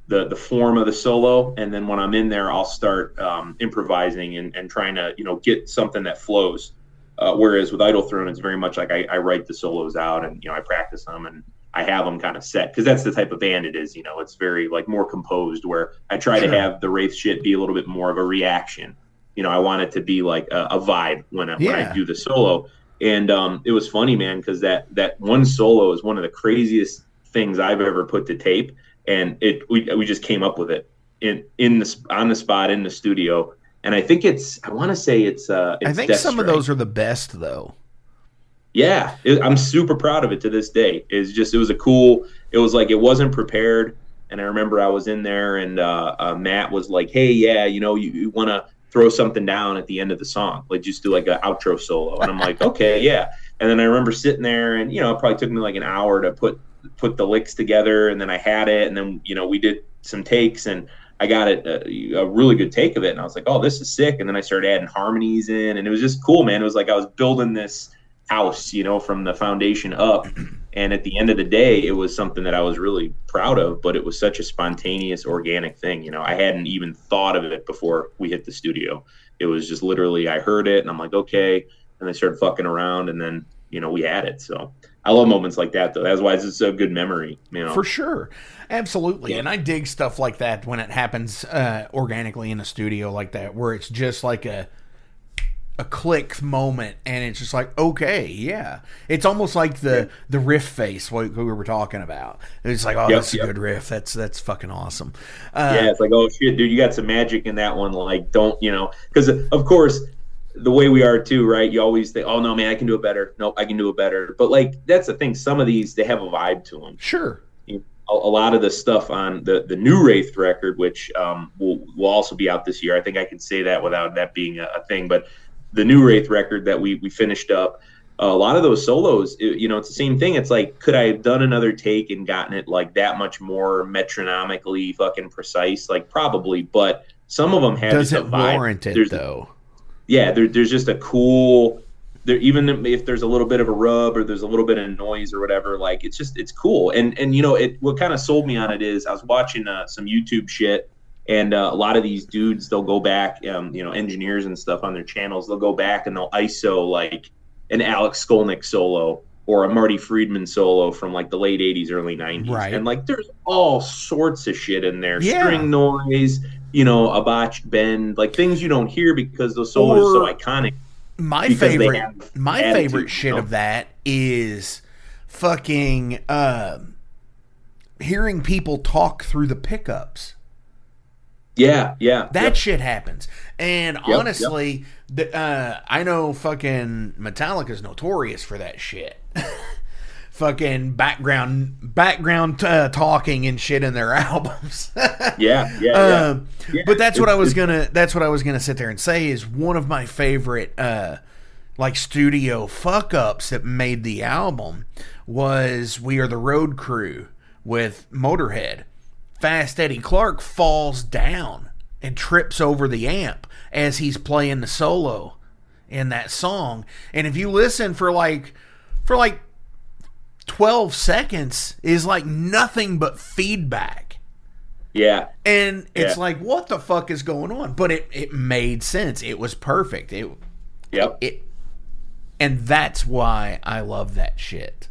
the form of the solo, and then when I'm in there, I'll start improvising and trying to get something that flows. Whereas with Idle Throne, it's very much like I write the solos out, and I practice them, and I have them kind of set, because that's the type of band it is. It's very like more composed, where I try to have the Wraith shit be a little bit more of a reaction. I want it to be like a vibe when I do the solo. And it was funny, man, because that one solo is one of the craziest things I've ever put to tape. And we just came up with it on the spot in the studio, and I think I want to say it's I think Death some Strike. of those are the best though. Yeah, I'm super proud of it to this day. It was like it wasn't prepared, and I remember I was in there, and Matt was like, "Hey, yeah, you want to throw something down at the end of the song, like just do like an outro solo," and I'm like, "Okay, yeah." And then I remember sitting there, and it probably took me like an hour to put the licks together, and then I had it, and then we did some takes, and I got it a really good take of it, and I was like, oh, this is sick. And then I started adding harmonies in, and it was just cool, man. It was like I was building this house, from the foundation up, and at the end of the day, it was something that I was really proud of, but it was such a spontaneous, organic thing. I hadn't even thought of it before we hit the studio. It was just literally, I heard it, and I'm like, okay, and I started fucking around, and then we had it. So I love moments like that, though. That's why it's just a good memory, For sure. Absolutely. Yeah. And I dig stuff like that when it happens organically in a studio like that, where it's just like a click moment, and it's just like, okay, yeah. It's almost like the riff face we were talking about. It's like, oh, that's a good riff. That's fucking awesome. It's like, oh, shit, dude, you got some magic in that one. Like, don't, because, of course, the way we are too, right? You always think, oh no, man, I can do it better. Nope, I can do it better. But like, that's the thing. Some of these, they have a vibe to them. Sure. A lot of the stuff on the new Wraith record, which will also be out this year. I think I can say that without that being a thing. But the new Wraith record that we finished up, a lot of those solos, it's the same thing. It's like, could I have done another take and gotten it like that much more metronomically fucking precise? Like probably, but some of them had does just it a vibe. Warrant it though? Yeah, there's just a cool. There, even if there's a little bit of a rub or there's a little bit of noise or whatever, like it's cool. And what kind of sold me on it is I was watching some YouTube shit, and a lot of these dudes, they'll go back, engineers and stuff on their channels, they'll go back and they'll ISO like an Alex Skolnick solo or a Marty Friedman solo from like the late 80s, early 90s. Right. And like there's all sorts of shit in there. Yeah. String noise, a botched bend, like things you don't hear because those solos are so iconic. My favorite shit of that is fucking hearing people talk through the pickups. Yeah. That shit happens. And honestly, I know fucking Metallica's notorious for that shit. fucking background talking and shit in their albums. Yeah. But that's what I was gonna sit there and say is one of my favorite like studio fuck ups that made the album was We Are the Road Crew with Motorhead. Fast Eddie Clarke falls down and trips over the amp as he's playing the solo in that song. And if you listen for like 12 seconds is like nothing but feedback. Yeah. And it's like, what the fuck is going on? But it made sense. It was perfect. And that's why I love that shit.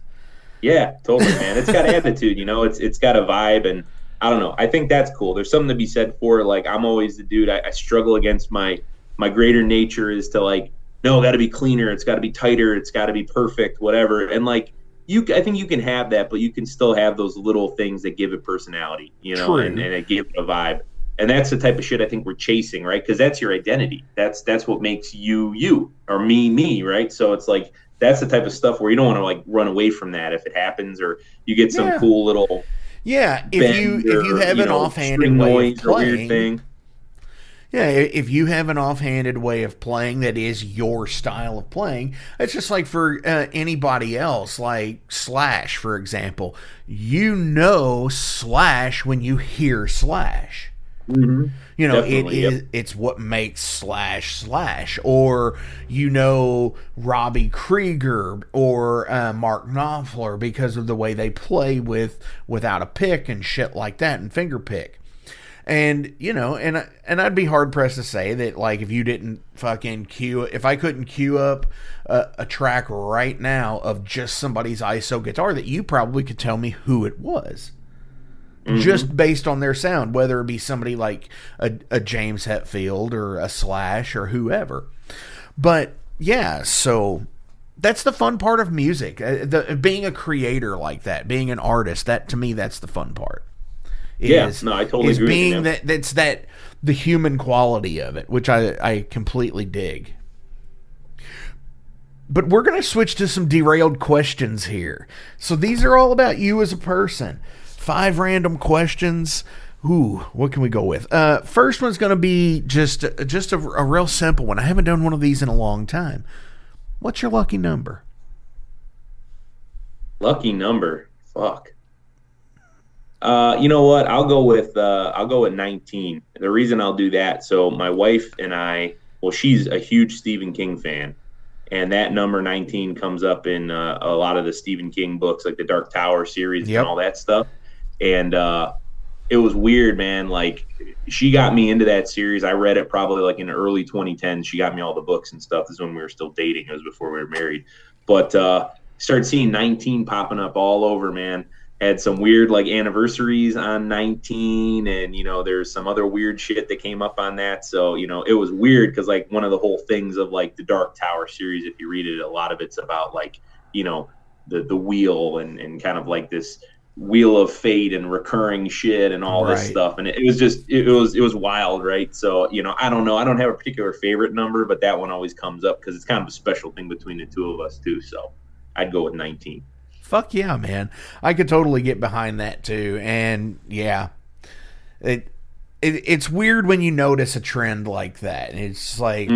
Yeah, totally, man. It's got attitude, it's got a vibe, and I don't know. I think that's cool. There's something to be said for it. Like, I'm always the dude, I struggle against my greater nature is to like, no, got to be cleaner. It's got to be tighter. It's got to be perfect, whatever. And like, I think you can have that, but you can still have those little things that give it personality, and it give it a vibe. And that's the type of shit I think we're chasing, right? Because that's your identity. That's what makes you, or me, right? So it's like, that's the type of stuff where you don't want to like run away from that if it happens, or you get some cool little if you have an offhanded way of playing, thing. Yeah, if you have an offhanded way of playing that is your style of playing, it's just like for anybody else, like Slash, for example. Slash when you hear Slash. Mm-hmm. It's what makes Slash, or Robbie Krieger or Mark Knopfler because of the way they play without a pick and shit like that and finger pick. And and I'd be hard pressed to say that like if you didn't fucking if I couldn't cue up a track right now of just somebody's ISO guitar, that you probably could tell me who it was. Mm-hmm. Just based on their sound, whether it be somebody like a James Hetfield or a Slash or whoever. But yeah, so that's the fun part of music. Being a creator like that, being an artist, that to me, that's the fun part. I totally agree. Being that's the human quality of it, which I completely dig. But we're going to switch to some derailed questions here. So these are all about you as a person. 5 random questions. Ooh, what can we go with? First one's going to be just a real simple one. I haven't done one of these in a long time. What's your lucky number? Lucky number? Fuck. You know what? I'll go with 19. The reason I'll do that, so my wife and I, she's a huge Stephen King fan, and that number 19 comes up in a lot of the Stephen King books, like the Dark Tower series and all that stuff. And it was weird, man. Like, she got me into that series. I read it probably like in the early 2010s. She got me all the books and stuff. This is when we were still dating. It was before we were married. But started seeing 19 popping up all over, man. Had some weird like anniversaries on 19, and there's some other weird shit that came up on that. So it was weird because like one of the whole things of like the Dark Tower series, if you read it, a lot of it's about like the wheel and kind of like this wheel of fate and recurring shit and all this stuff. And it was wild, right? So I don't know. I don't have a particular favorite number, but that one always comes up because it's kind of a special thing between the two of us too. So I'd go with 19. Fuck yeah, man. I could totally get behind that too. And yeah, it's weird when you notice a trend like that. It's like,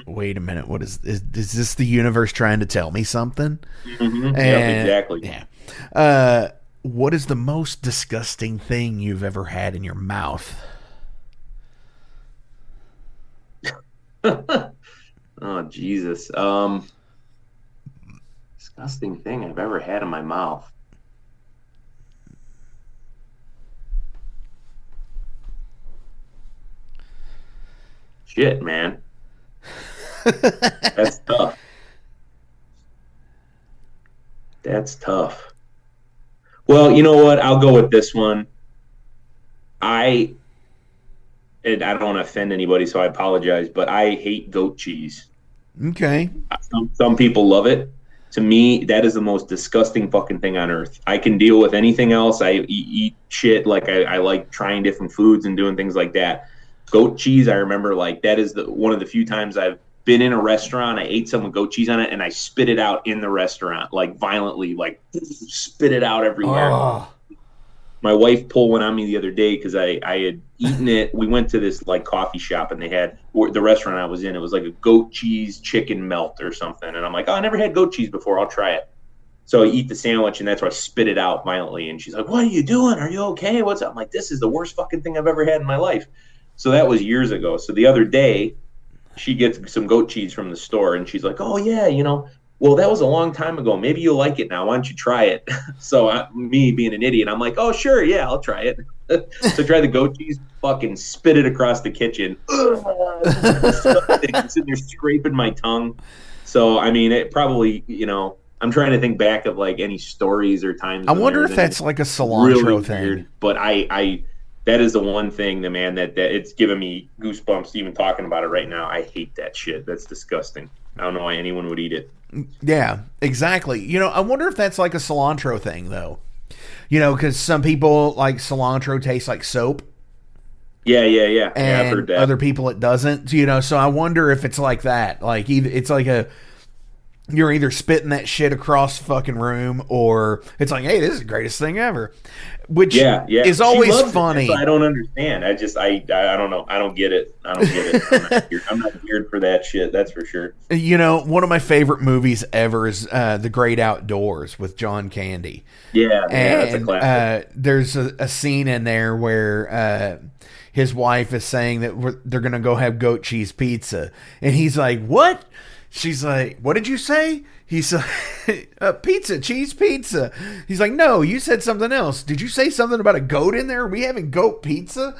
wait a minute, what is this the universe trying to tell me something? Mm-hmm. Exactly. Yeah. What is the most disgusting thing you've ever had in your mouth? Oh, Jesus. Disgusting thing I've ever had in my mouth. Shit, man. That's tough. That's tough. Well, you know what? I'll go with this one. I don't want to offend anybody, so I apologize, but I hate goat cheese. Okay. Some people love it. To me, that is the most disgusting fucking thing on earth. I can deal with anything else. I eat shit. Like I like trying different foods and doing things like that. Goat cheese, I remember like that is one of the few times I've been in a restaurant, I ate some with goat cheese on it, and I spit it out in the restaurant, like violently, like spit it out everywhere. Oh. My wife pulled one on me the other day because I had eaten it. We went to this like coffee shop, and they had the restaurant I was in. It was like a goat cheese chicken melt or something, and I'm like, oh, I never had goat cheese before. I'll try it. So I eat the sandwich, and that's where I spit it out violently. And she's like, what are you doing? Are you okay? What's up? I'm like, this is the worst fucking thing I've ever had in my life. So that was years ago. So the other day, she gets some goat cheese from the store, and she's like, oh, yeah, well, that was a long time ago. Maybe you'll like it now. Why don't you try it? So me being an idiot, I'm like, oh, sure, yeah, I'll try it. So try the goat cheese, fucking spit it across the kitchen. I'm sitting there scraping my tongue. So, I mean, it probably, I'm trying to think back of like any stories or times. I wonder if that's like a cilantro really thing. Weird, but I that is the one thing, that it's giving me goosebumps even talking about it right now. I hate that shit. That's disgusting. I don't know why anyone would eat it. Yeah, exactly. I wonder if that's like a cilantro thing, though. Because some people like cilantro tastes like soap. Yeah. And I've heard that. other people it doesn't. So I wonder if it's like that. Like it's like you're either spitting that shit across the fucking room, or it's like, hey, this is the greatest thing ever. Which is always funny. I don't understand. I don't know. I don't get it. I'm not geared for that shit. That's for sure. One of my favorite movies ever is The Great Outdoors with John Candy. Yeah, that's a classic. There's a scene in there where his wife is saying that they're going to go have goat cheese pizza. And he's like, what? She's like, what did you say? He's like, pizza, cheese pizza. He's like, no, you said something else. Did you say something about a goat in there? Are we having goat pizza?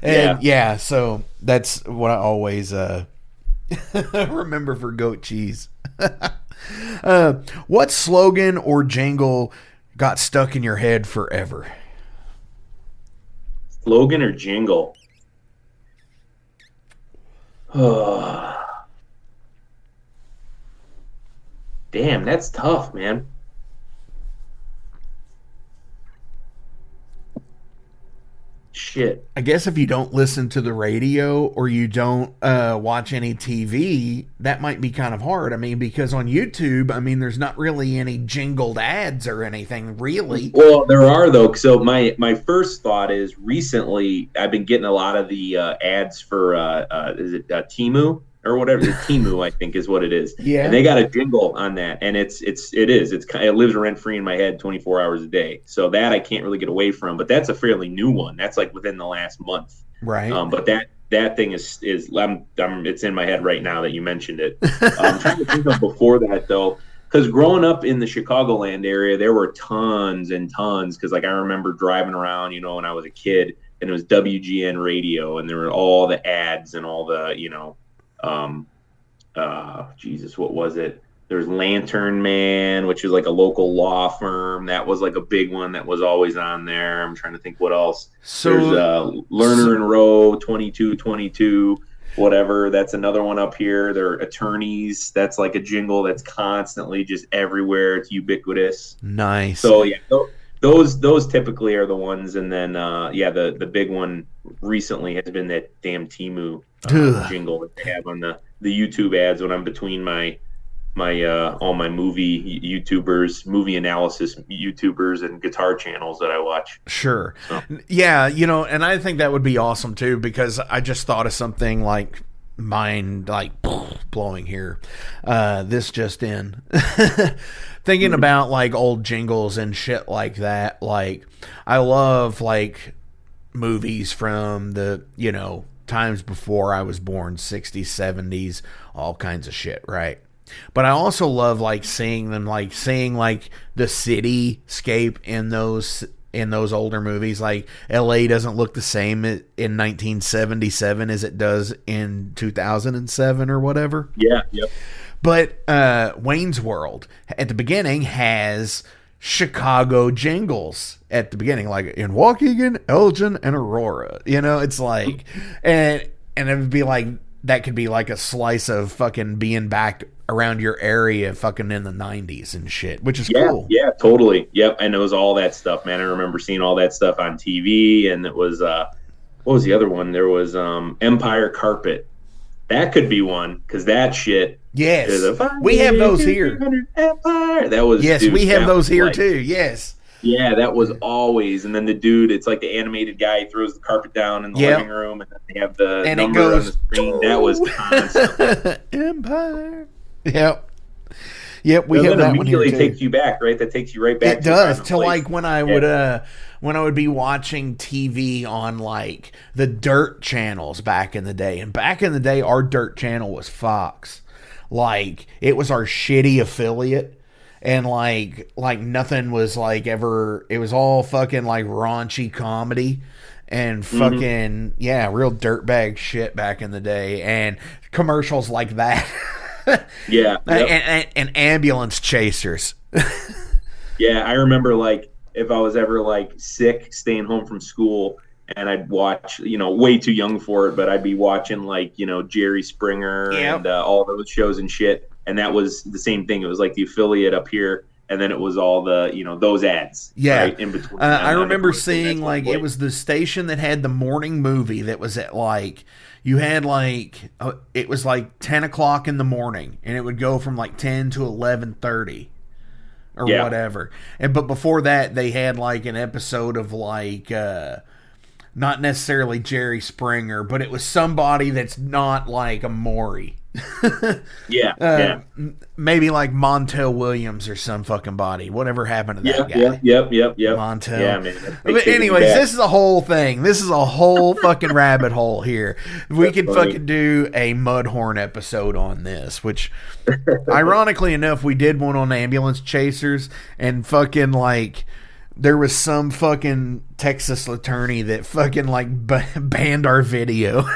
And yeah, so that's what I always remember for goat cheese. What slogan or jingle got stuck in your head forever? Slogan or jingle? Damn, that's tough, man. Shit. I guess if you don't listen to the radio or you don't watch any TV, that might be kind of hard. I mean, because on YouTube, there's not really any jingled ads or anything, really. Well, there are, though. So my first thought is recently I've been getting a lot of the ads for, is it Temu? Or whatever, Temu, I think is what it is. Yeah. And they got a jingle on that, and it lives rent free in my head 24 hours a day. So that I can't really get away from, but that's a fairly new one. That's like within the last month. Right. But that thing is it's in my head right now that you mentioned it. I'm trying to think of before that though, because growing up in the Chicagoland area, there were tons and tons. Because like I remember driving around, when I was a kid, and it was WGN radio, and there were all the ads and all the Jesus, what was it? There's Lantern Man, which is like a local law firm. That was like a big one that was always on there. I'm trying to think what else. So, there's Lerner and Rowe, 2222, whatever. That's another one up here. There are attorneys. That's like a jingle that's constantly just everywhere. It's ubiquitous. Nice. So yeah, those typically are the ones. And then the big one recently has been that damn Temu jingle that they have on the YouTube ads when I'm between my all my movie analysis YouTubers and guitar channels that I watch. Sure. So. Yeah, and I think that would be awesome too, because I just thought of something like mind like blowing here. This just in. Thinking about like old jingles and shit like that. Like I love like movies from the, times before I was born, 60s, 70s, all kinds of shit, right? But I also love like seeing them, like seeing like the cityscape in those older movies. Like LA doesn't look the same in 1977 as it does in 2007 or whatever. Yeah, yep. But Wayne's World at the beginning has Chicago jingles at the beginning, like in Waukegan, Elgin, and Aurora. It's like, and it would be like, that could be like a slice of fucking being back around your area fucking in the 90s and shit, which is cool. Yeah, totally. Yep. And it was all that stuff, man. I remember seeing all that stuff on TV, and it was, what was the other one? There was Empire Carpet. That could be one, because that shit. Yes, is a we have those here. Empire. That was Yes, dude, we have that those was here like, too. Yes. Yeah, that was always. And then the dude, it's like the animated guy throws the carpet down in the living room, and then they have the and number it goes, on the screen. That was constant. Empire. Yep. Yep, we And have then that one here immediately too. takes you back, right? That takes you right back. It does to to like when I would be watching TV on like the dirt channels back in the day. And back in the day, our dirt channel was Fox. Like it was our shitty affiliate. And like nothing was like ever. It was all fucking like raunchy comedy and fucking real dirtbag shit back in the day, and commercials like that. Yeah, and ambulance chasers. Yeah, I remember like if I was ever like sick, staying home from school, and I'd watch, way too young for it, but I'd be watching like Jerry Springer and all those shows and shit. And that was the same thing. It was like the affiliate up here, and then it was all the, those ads. Yeah. Right, in between. I remember seeing, like, it was the station that had the morning movie that was at, like, you had, like, it was, like, 10 o'clock in the morning, and it would go from, like, 10 to 11:30 or whatever. But before that, they had, like, an episode of, like, not necessarily Jerry Springer, but it was somebody that's not, like, a Maury. Maybe like Montel Williams or some fucking body. Whatever happened to that guy? Yep. Montel. Yeah, man. But anyways, this is a whole thing. This is a whole fucking rabbit hole here. We could fucking do a Mudhorn episode on this, which, ironically enough, we did one on ambulance chasers, and fucking like there was some fucking Texas attorney that fucking like banned our video.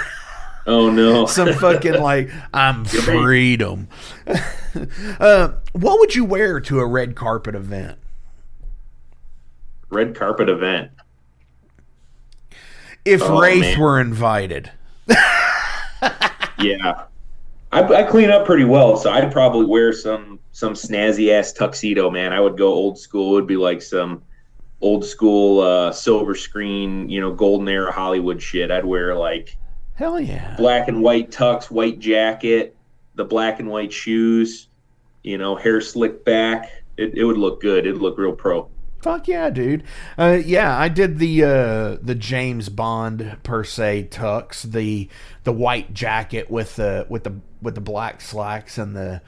Oh no! Some fucking like I'm freedom. What would you wear to a red carpet event? Red carpet event. If Wraith were invited. Yeah, I clean up pretty well, so I'd probably wear some snazzy ass tuxedo. Man, I would go old school. It would be like some old school silver screen, golden era Hollywood shit. I'd wear like. Hell yeah. Black and white tux, white jacket, the black and white shoes, hair slicked back. It would look good. It'd look real pro. Fuck yeah, dude. I did the James Bond per se tux, the white jacket with the black slacks and the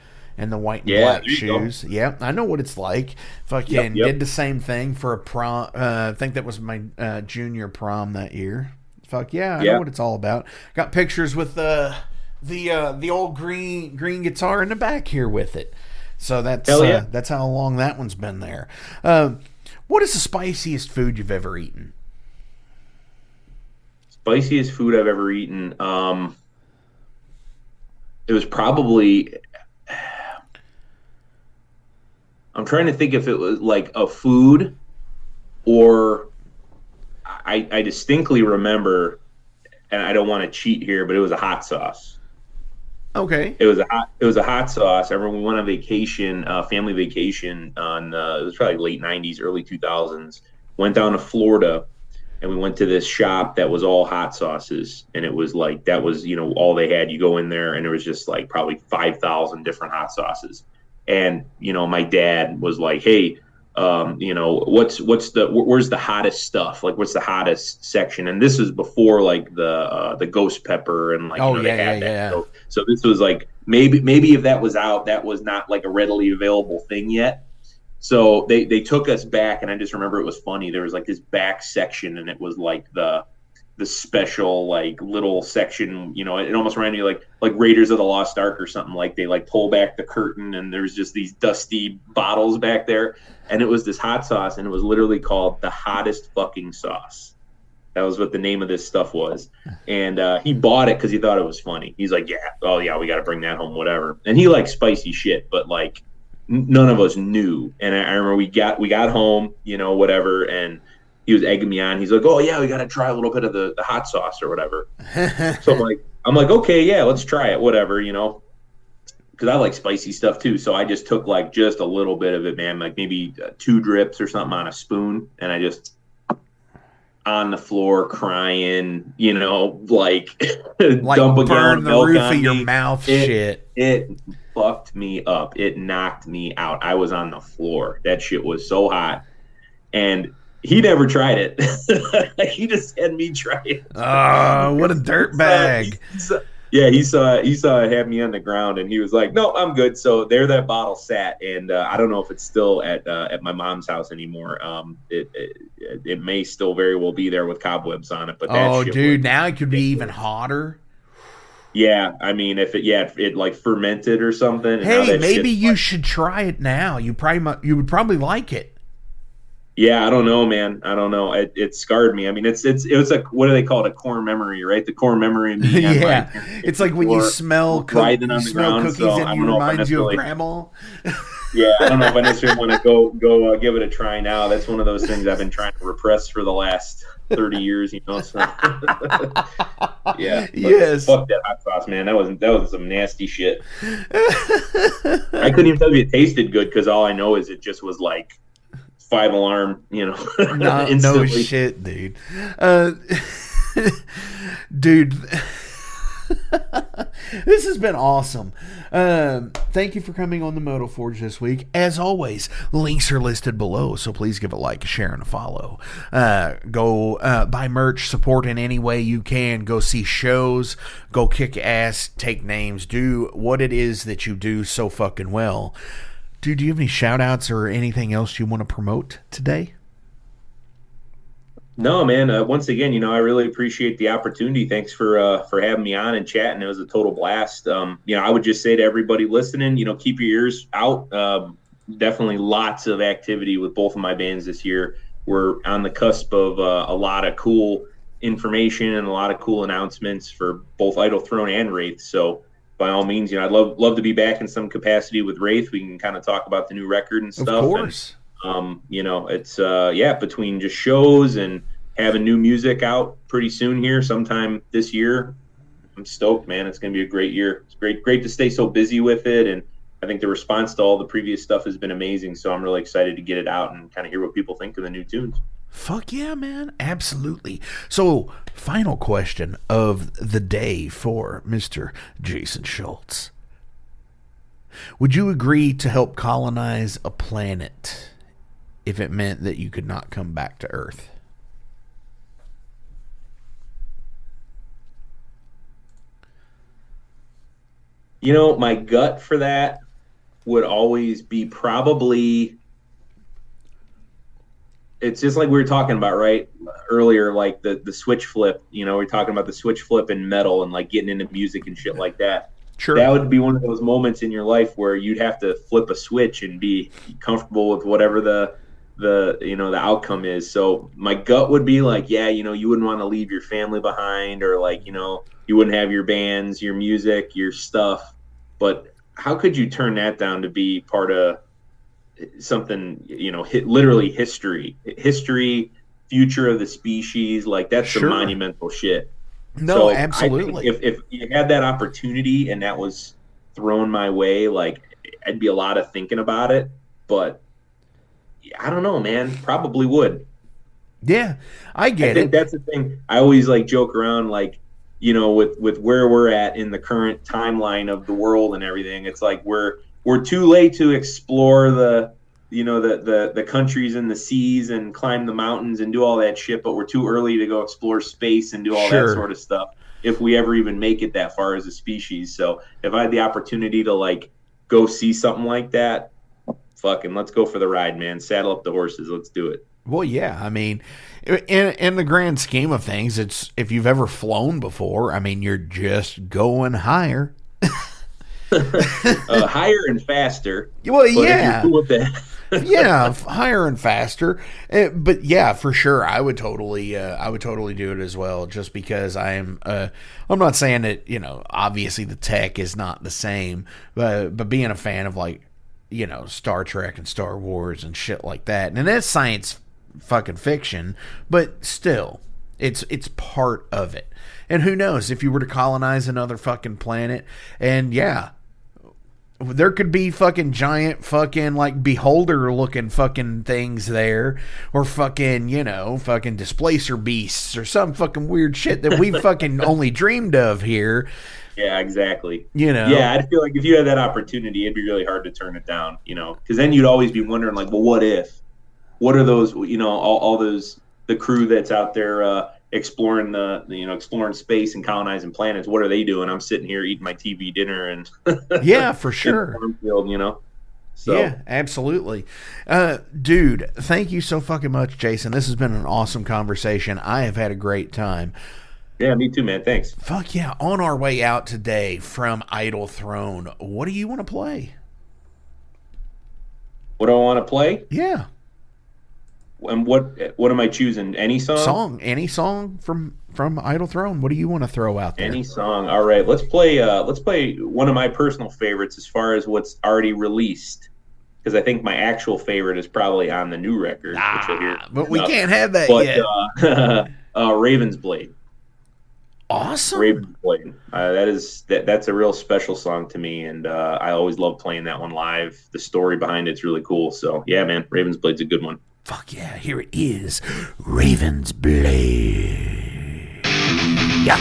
white and black shoes. Yeah, I know what it's like. Fucking did the same thing for a prom. I think that was my junior prom that year. Fuck yeah, I know what it's all about. Got pictures with the old green guitar in the back here with it. So that's how long that one's been there. What is the spiciest food you've ever eaten? Spiciest food I've ever eaten. It was probably. I'm trying to think if it was like a food or. I distinctly remember, and I don't want to cheat here, but it was a hot sauce. Okay. It was a hot sauce. I remember we went on vacation, family vacation on it was probably late 90s, early 2000s. Went down to Florida, and we went to this shop that was all hot sauces, and it was like that was all they had. You go in there, and there was just like probably 5,000 different hot sauces. And my dad was like, "Hey, where's the hottest stuff? Like, what's the hottest section?" And this was before like the ghost pepper and like they had that. So this was like maybe if that was out, that was not like a readily available thing yet. So they took us back, and I just remember it was funny. There was like this back section, and it was like the special like little section. It almost reminded me like Raiders of the Lost Ark or something. Like they like pull back the curtain, and there's just these dusty bottles back there. And it was this hot sauce, and it was literally called the hottest fucking sauce. That was what the name of this stuff was. And he bought it because he thought it was funny. He's like, we got to bring that home, whatever. And he likes spicy shit, but like none of us knew. And I remember we got home, whatever, and he was egging me on. He's like, "Oh yeah, we got to try a little bit of the hot sauce or whatever." So I'm like, okay, yeah, let's try it, whatever, because I like spicy stuff too. So I just took like just a little bit of it, man, like maybe 2 drips or something on a spoon, and I just on the floor crying, like Like dump a gallon burn of the milk roof on of your me. mouth shit. It fucked me up. It knocked me out. I was on the floor. That shit was so hot. And he never tried it. He just had me try it. Oh, what a dirtbag. He saw it have me on the ground, and he was like, "No, I'm good." So there, that bottle sat, and I don't know if it's still at my mom's house anymore. It may still very well be there with cobwebs on it. But that shit now it could be even hotter. Yeah, I mean, if it like fermented or something. And hey, maybe you should try it now. You would probably like it. Yeah, I don't know, man. I don't know. It scarred me. I mean, it was like, what do they call it? A core memory, right? The core memory of me. Yeah, it's like when you smell cookies and you remind you of grandma. Yeah, I don't know if I necessarily want to go give it a try now. That's one of those things I've been trying to repress for the last 30 years, So. Yeah. Yes. Fuck that hot sauce, man. That was some nasty shit. I couldn't even tell you it tasted good because all I know is it just was like 5-alarm, no shit, dude. Dude, this has been awesome. Thank you for coming on the Moto Forge this week. As always, links are listed below, so please give a like, a share, and a follow. Go buy merch, support in any way you can. Go see shows, go kick ass, take names, do what it is that you do so fucking well. Dude, do you have any shout-outs or anything else you want to promote today? No, man. Once again, I really appreciate the opportunity. Thanks for having me on and chatting. It was a total blast. I would just say to everybody listening, keep your ears out. Definitely lots of activity with both of my bands this year. We're on the cusp of a lot of cool information and a lot of cool announcements for both Idle Throne and Wraith. So, by all means, I'd love to be back in some capacity with Wraith. We can kind of talk about the new record and stuff. Of course. And, it's between just shows and having new music out pretty soon here, sometime this year. I'm stoked, man. It's going to be a great year. It's great to stay so busy with it, and I think the response to all the previous stuff has been amazing. So I'm really excited to get it out and kind of hear what people think of the new tunes. Fuck yeah, man. Absolutely. So, final question of the day for Mr. Jason Schultz. Would you agree to help colonize a planet if it meant that you could not come back to Earth? My gut for that would always be probably... It's just like we were talking about, right, earlier, like the switch flip. We're talking about the switch flip in metal and like getting into music and shit like that. Sure. That would be one of those moments in your life where you'd have to flip a switch and be comfortable with whatever the outcome is. So my gut would be like, yeah, you wouldn't want to leave your family behind, or like, you wouldn't have your bands, your music, your stuff. But how could you turn that down to be part of something, literally history, future of the species? Like, that's Sure. some monumental shit. No, So absolutely. I think if you had that opportunity and that was thrown my way, like, I'd be a lot of thinking about it. But I don't know, man. Probably would. Yeah, I get think it. that's the thing. I always like joke around, like, with where we're at in the current timeline of the world and everything. It's like we're too late to explore the countries and the seas and climb the mountains and do all that shit, but we're too early to go explore space and do all Sure. that sort of stuff if we ever even make it that far as a species. So if I had the opportunity to like go see something like that, fucking let's go for the ride, man. Saddle up the horses. Let's do it. Well, yeah, I mean, in the grand scheme of things, it's, if you've ever flown before, I mean, you're just going higher. Higher and faster. Well, But yeah. if you're cool with that. Yeah, higher and faster. But yeah, for sure, I would totally do it as well. Just because I'm not saying that, obviously the tech is not the same, but being a fan of, like, Star Trek and Star Wars and shit like that, and that's science fucking fiction, but still, it's part of it. And who knows, if you were to colonize another fucking planet, and yeah, There could be fucking giant fucking like beholder looking fucking things there, or fucking, you know, fucking displacer beasts or some fucking weird shit that we fucking only dreamed of here. Yeah, exactly. You know? Yeah, I feel like if you had that opportunity, it'd be really hard to turn it down, you know, because then you'd always be wondering, like, well, what if? What are those, you know, all those, the crew that's out there exploring exploring space and colonizing planets, what are they doing? I'm sitting here eating my TV dinner and yeah, for sure. in the cornfield, you know. So. Yeah, absolutely. Dude, thank you so fucking much, Jason. This has been an awesome conversation. I have had a great time. Yeah, me too, man. Thanks. Fuck yeah. On our way out today from Idle Throne, what do you want to play? What do I want to play? Yeah. And what am I choosing? Any song? Any song from Idle Throne. What do you want to throw out there? Any song. All right, let's play one of my personal favorites as far as what's already released, because I think my actual favorite is probably on the new record. Which you'll hear but we can't have that yet. Raven's Blade. Awesome. Raven's Blade. That's a real special song to me, and I always love playing that one live. The story behind it's really cool. So yeah, man, Raven's Blade's a good one. Fuck yeah, here it is. Raven's Blade. Yeah.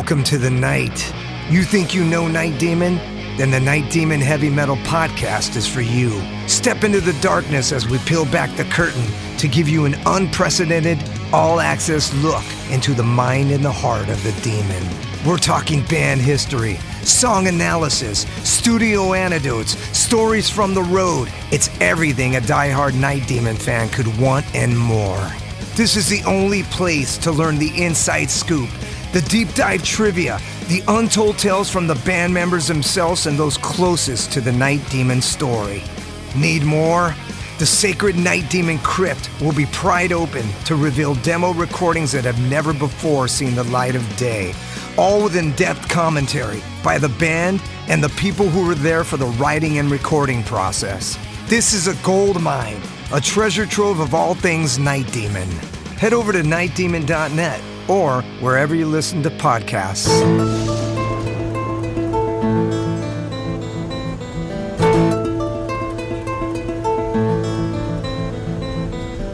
Welcome to the night. You think you know Night Demon? Then the Night Demon Heavy Metal Podcast is for you. Step into the darkness as we peel back the curtain to give you an unprecedented, all-access look into the mind and the heart of the demon. We're talking band history, song analysis, studio anecdotes, stories from the road. It's everything a diehard Night Demon fan could want and more. This is the only place to learn the inside scoop, the deep dive trivia, the untold tales from the band members themselves and those closest to the Night Demon story. Need more? The Sacred Night Demon Crypt will be pried open to reveal demo recordings that have never before seen the light of day, all with in-depth commentary by the band and the people who were there for the writing and recording process. This is a gold mine, a treasure trove of all things Night Demon. Head over to nightdemon.net or wherever you listen to podcasts.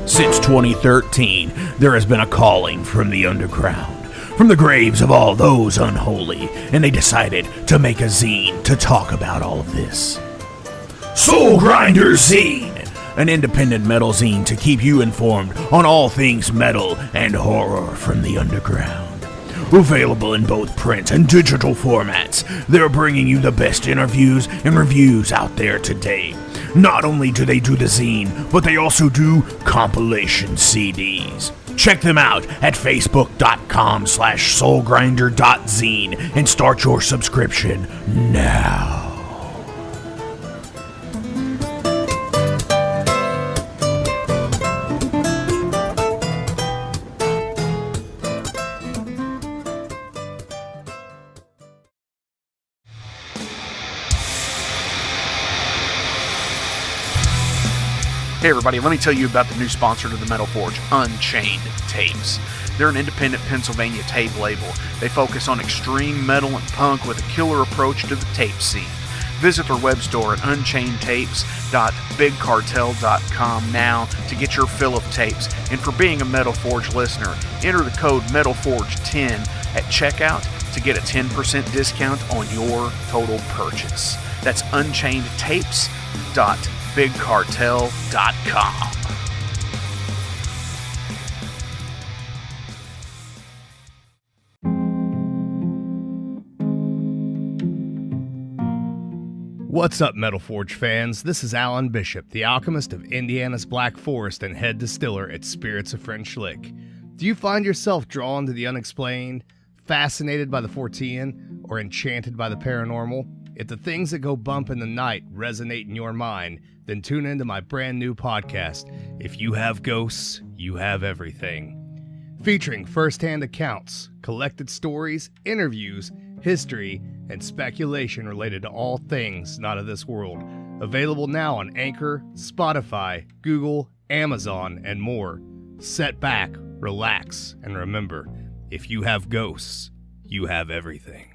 Since 2013, there has been a calling from the underground, from the graves of all those unholy, and they decided to make a zine to talk about all of this. Soul Grinder Zine! An independent metal zine to keep you informed on all things metal and horror from the underground. Available in both print and digital formats, they're bringing you the best interviews and reviews out there today. Not only do they do the zine, but they also do compilation CDs. Check them out at facebook.com/soulgrinder.zine and start your subscription now. Hey everybody, let me tell you about the new sponsor to the Metal Forge, Unchained Tapes. They're an independent Pennsylvania tape label. They focus on extreme metal and punk with a killer approach to the tape scene. Visit their web store at unchainedtapes.bigcartel.com now to get your fill of tapes. And for being a Metal Forge listener, enter the code METALFORGE10 at checkout to get a 10% discount on your total purchase. That's unchainedtapes.bigcartel.com. What's up, Metal Forge fans? This is Alan Bishop, the alchemist of Indiana's Black Forest and head distiller at Spirits of French Lick. Do you find yourself drawn to the unexplained, fascinated by the Fortean, or enchanted by the paranormal? If the things that go bump in the night resonate in your mind, then tune into my brand new podcast, If You Have Ghosts, You Have Everything. Featuring first-hand accounts, collected stories, interviews, history, and speculation related to all things not of this world. Available now on Anchor, Spotify, Google, Amazon, and more. Sit back, relax, and remember, if you have ghosts, you have everything.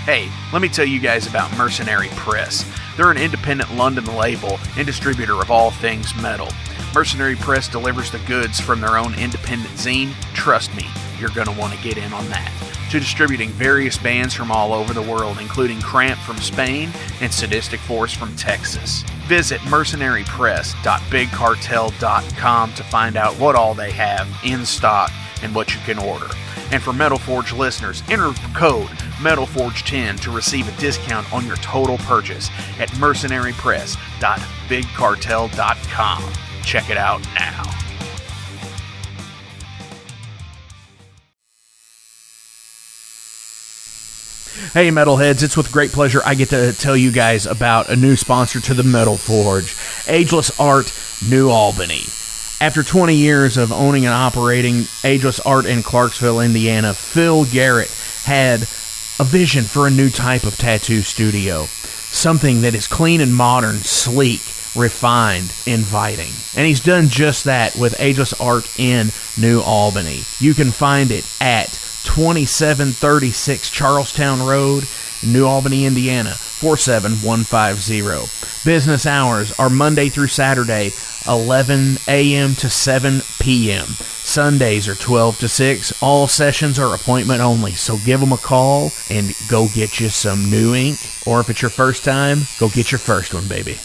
Hey, let me tell you guys about Mercenary Press. They're an independent London label and distributor of all things metal. Mercenary Press delivers the goods from their own independent zine. Trust me, you're going to want to get in on that. To distributing various bands from all over the world, including Cramp from Spain and Sadistic Force from Texas. Visit mercenarypress.bigcartel.com to find out what all they have in stock and what you can order. And for Metal Forge listeners, enter code METALFORGE10 to receive a discount on your total purchase at mercenarypress.bigcartel.com. Check it out now. Hey Metalheads, it's with great pleasure I get to tell you guys about a new sponsor to the Metal Forge, Ageless Art, New Albany. After 20 years of owning and operating Ageless Art in Clarksville, Indiana, Phil Garrett had a vision for a new type of tattoo studio. Something that is clean and modern, sleek, refined, inviting. And he's done just that with Ageless Art in New Albany. You can find it at 2736 Charlestown Road in New Albany, Indiana, 47150. Business hours are Monday through Saturday, 11 a.m. to 7 p.m. Sundays are 12 to 6. All sessions are appointment only, so give them a call and go get you some new ink. Or if it's your first time, go get your first one, baby.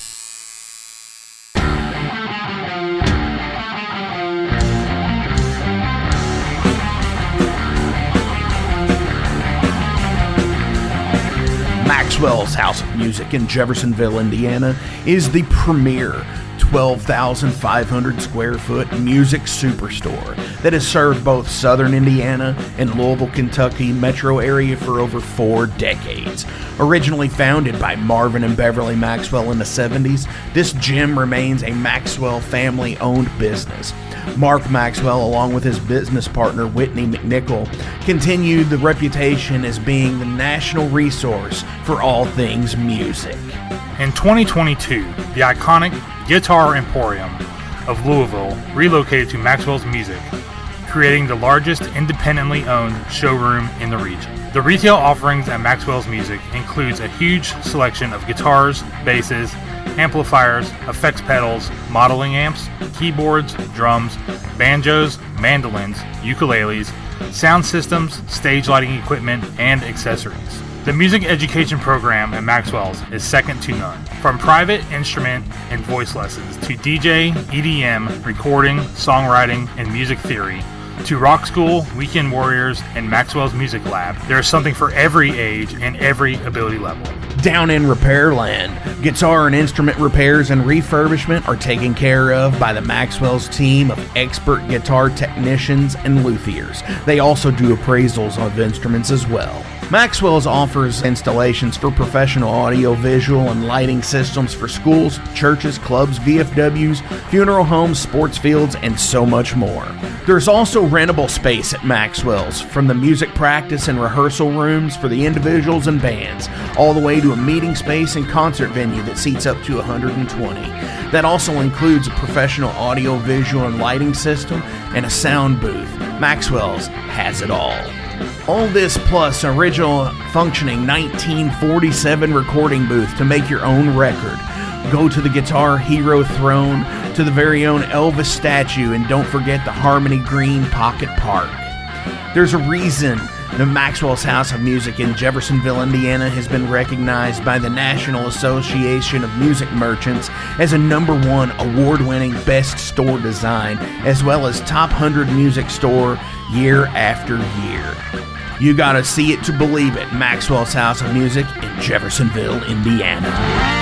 Maxwell's House of Music in Jeffersonville, Indiana is the premier 12,500 square foot music superstore that has served both southern Indiana and Louisville, Kentucky metro area for over 4 decades. Originally founded by Marvin and Beverly Maxwell in the 70s, this gym remains a Maxwell family-owned business. Mark Maxwell, along with his business partner Whitney McNichol, continued the reputation as being the national resource for all things music. In 2022, the iconic Guitar Emporium of Louisville relocated to Maxwell's Music, creating the largest independently owned showroom in the region. The retail offerings at Maxwell's Music includes a huge selection of guitars, basses, amplifiers, effects pedals, modeling amps, keyboards, drums, banjos, mandolins, ukuleles, sound systems, stage lighting equipment, and accessories. The music education program at Maxwell's is second to none. From private instrument and voice lessons to DJ, EDM, recording, songwriting, and music theory, to rock school, weekend warriors, and Maxwell's Music Lab, there is something for every age and every ability level. Down in Repairland, guitar and instrument repairs and refurbishment are taken care of by the Maxwell's team of expert guitar technicians and luthiers. They also do appraisals of instruments as well. Maxwell's offers installations for professional audio, visual, and lighting systems for schools, churches, clubs, VFWs, funeral homes, sports fields, and so much more. There's also rentable space at Maxwell's, from the music practice and rehearsal rooms for the individuals and bands, all the way to a meeting space and concert venue that seats up to 120. That also includes a professional audio, visual, and lighting system and a sound booth. Maxwell's has it all. All this plus original functioning 1947 recording booth to make your own record. Go to the Guitar Hero throne, to the very own Elvis statue, and don't forget the Harmony Green Pocket Park. There's a reason the Maxwell's House of Music in Jeffersonville, Indiana has been recognized by the National Association of Music Merchants as a #1 award-winning best store design, as well as top 100 music store year after year. You gotta see it to believe it. Maxwell's House of Music in Jeffersonville, Indiana.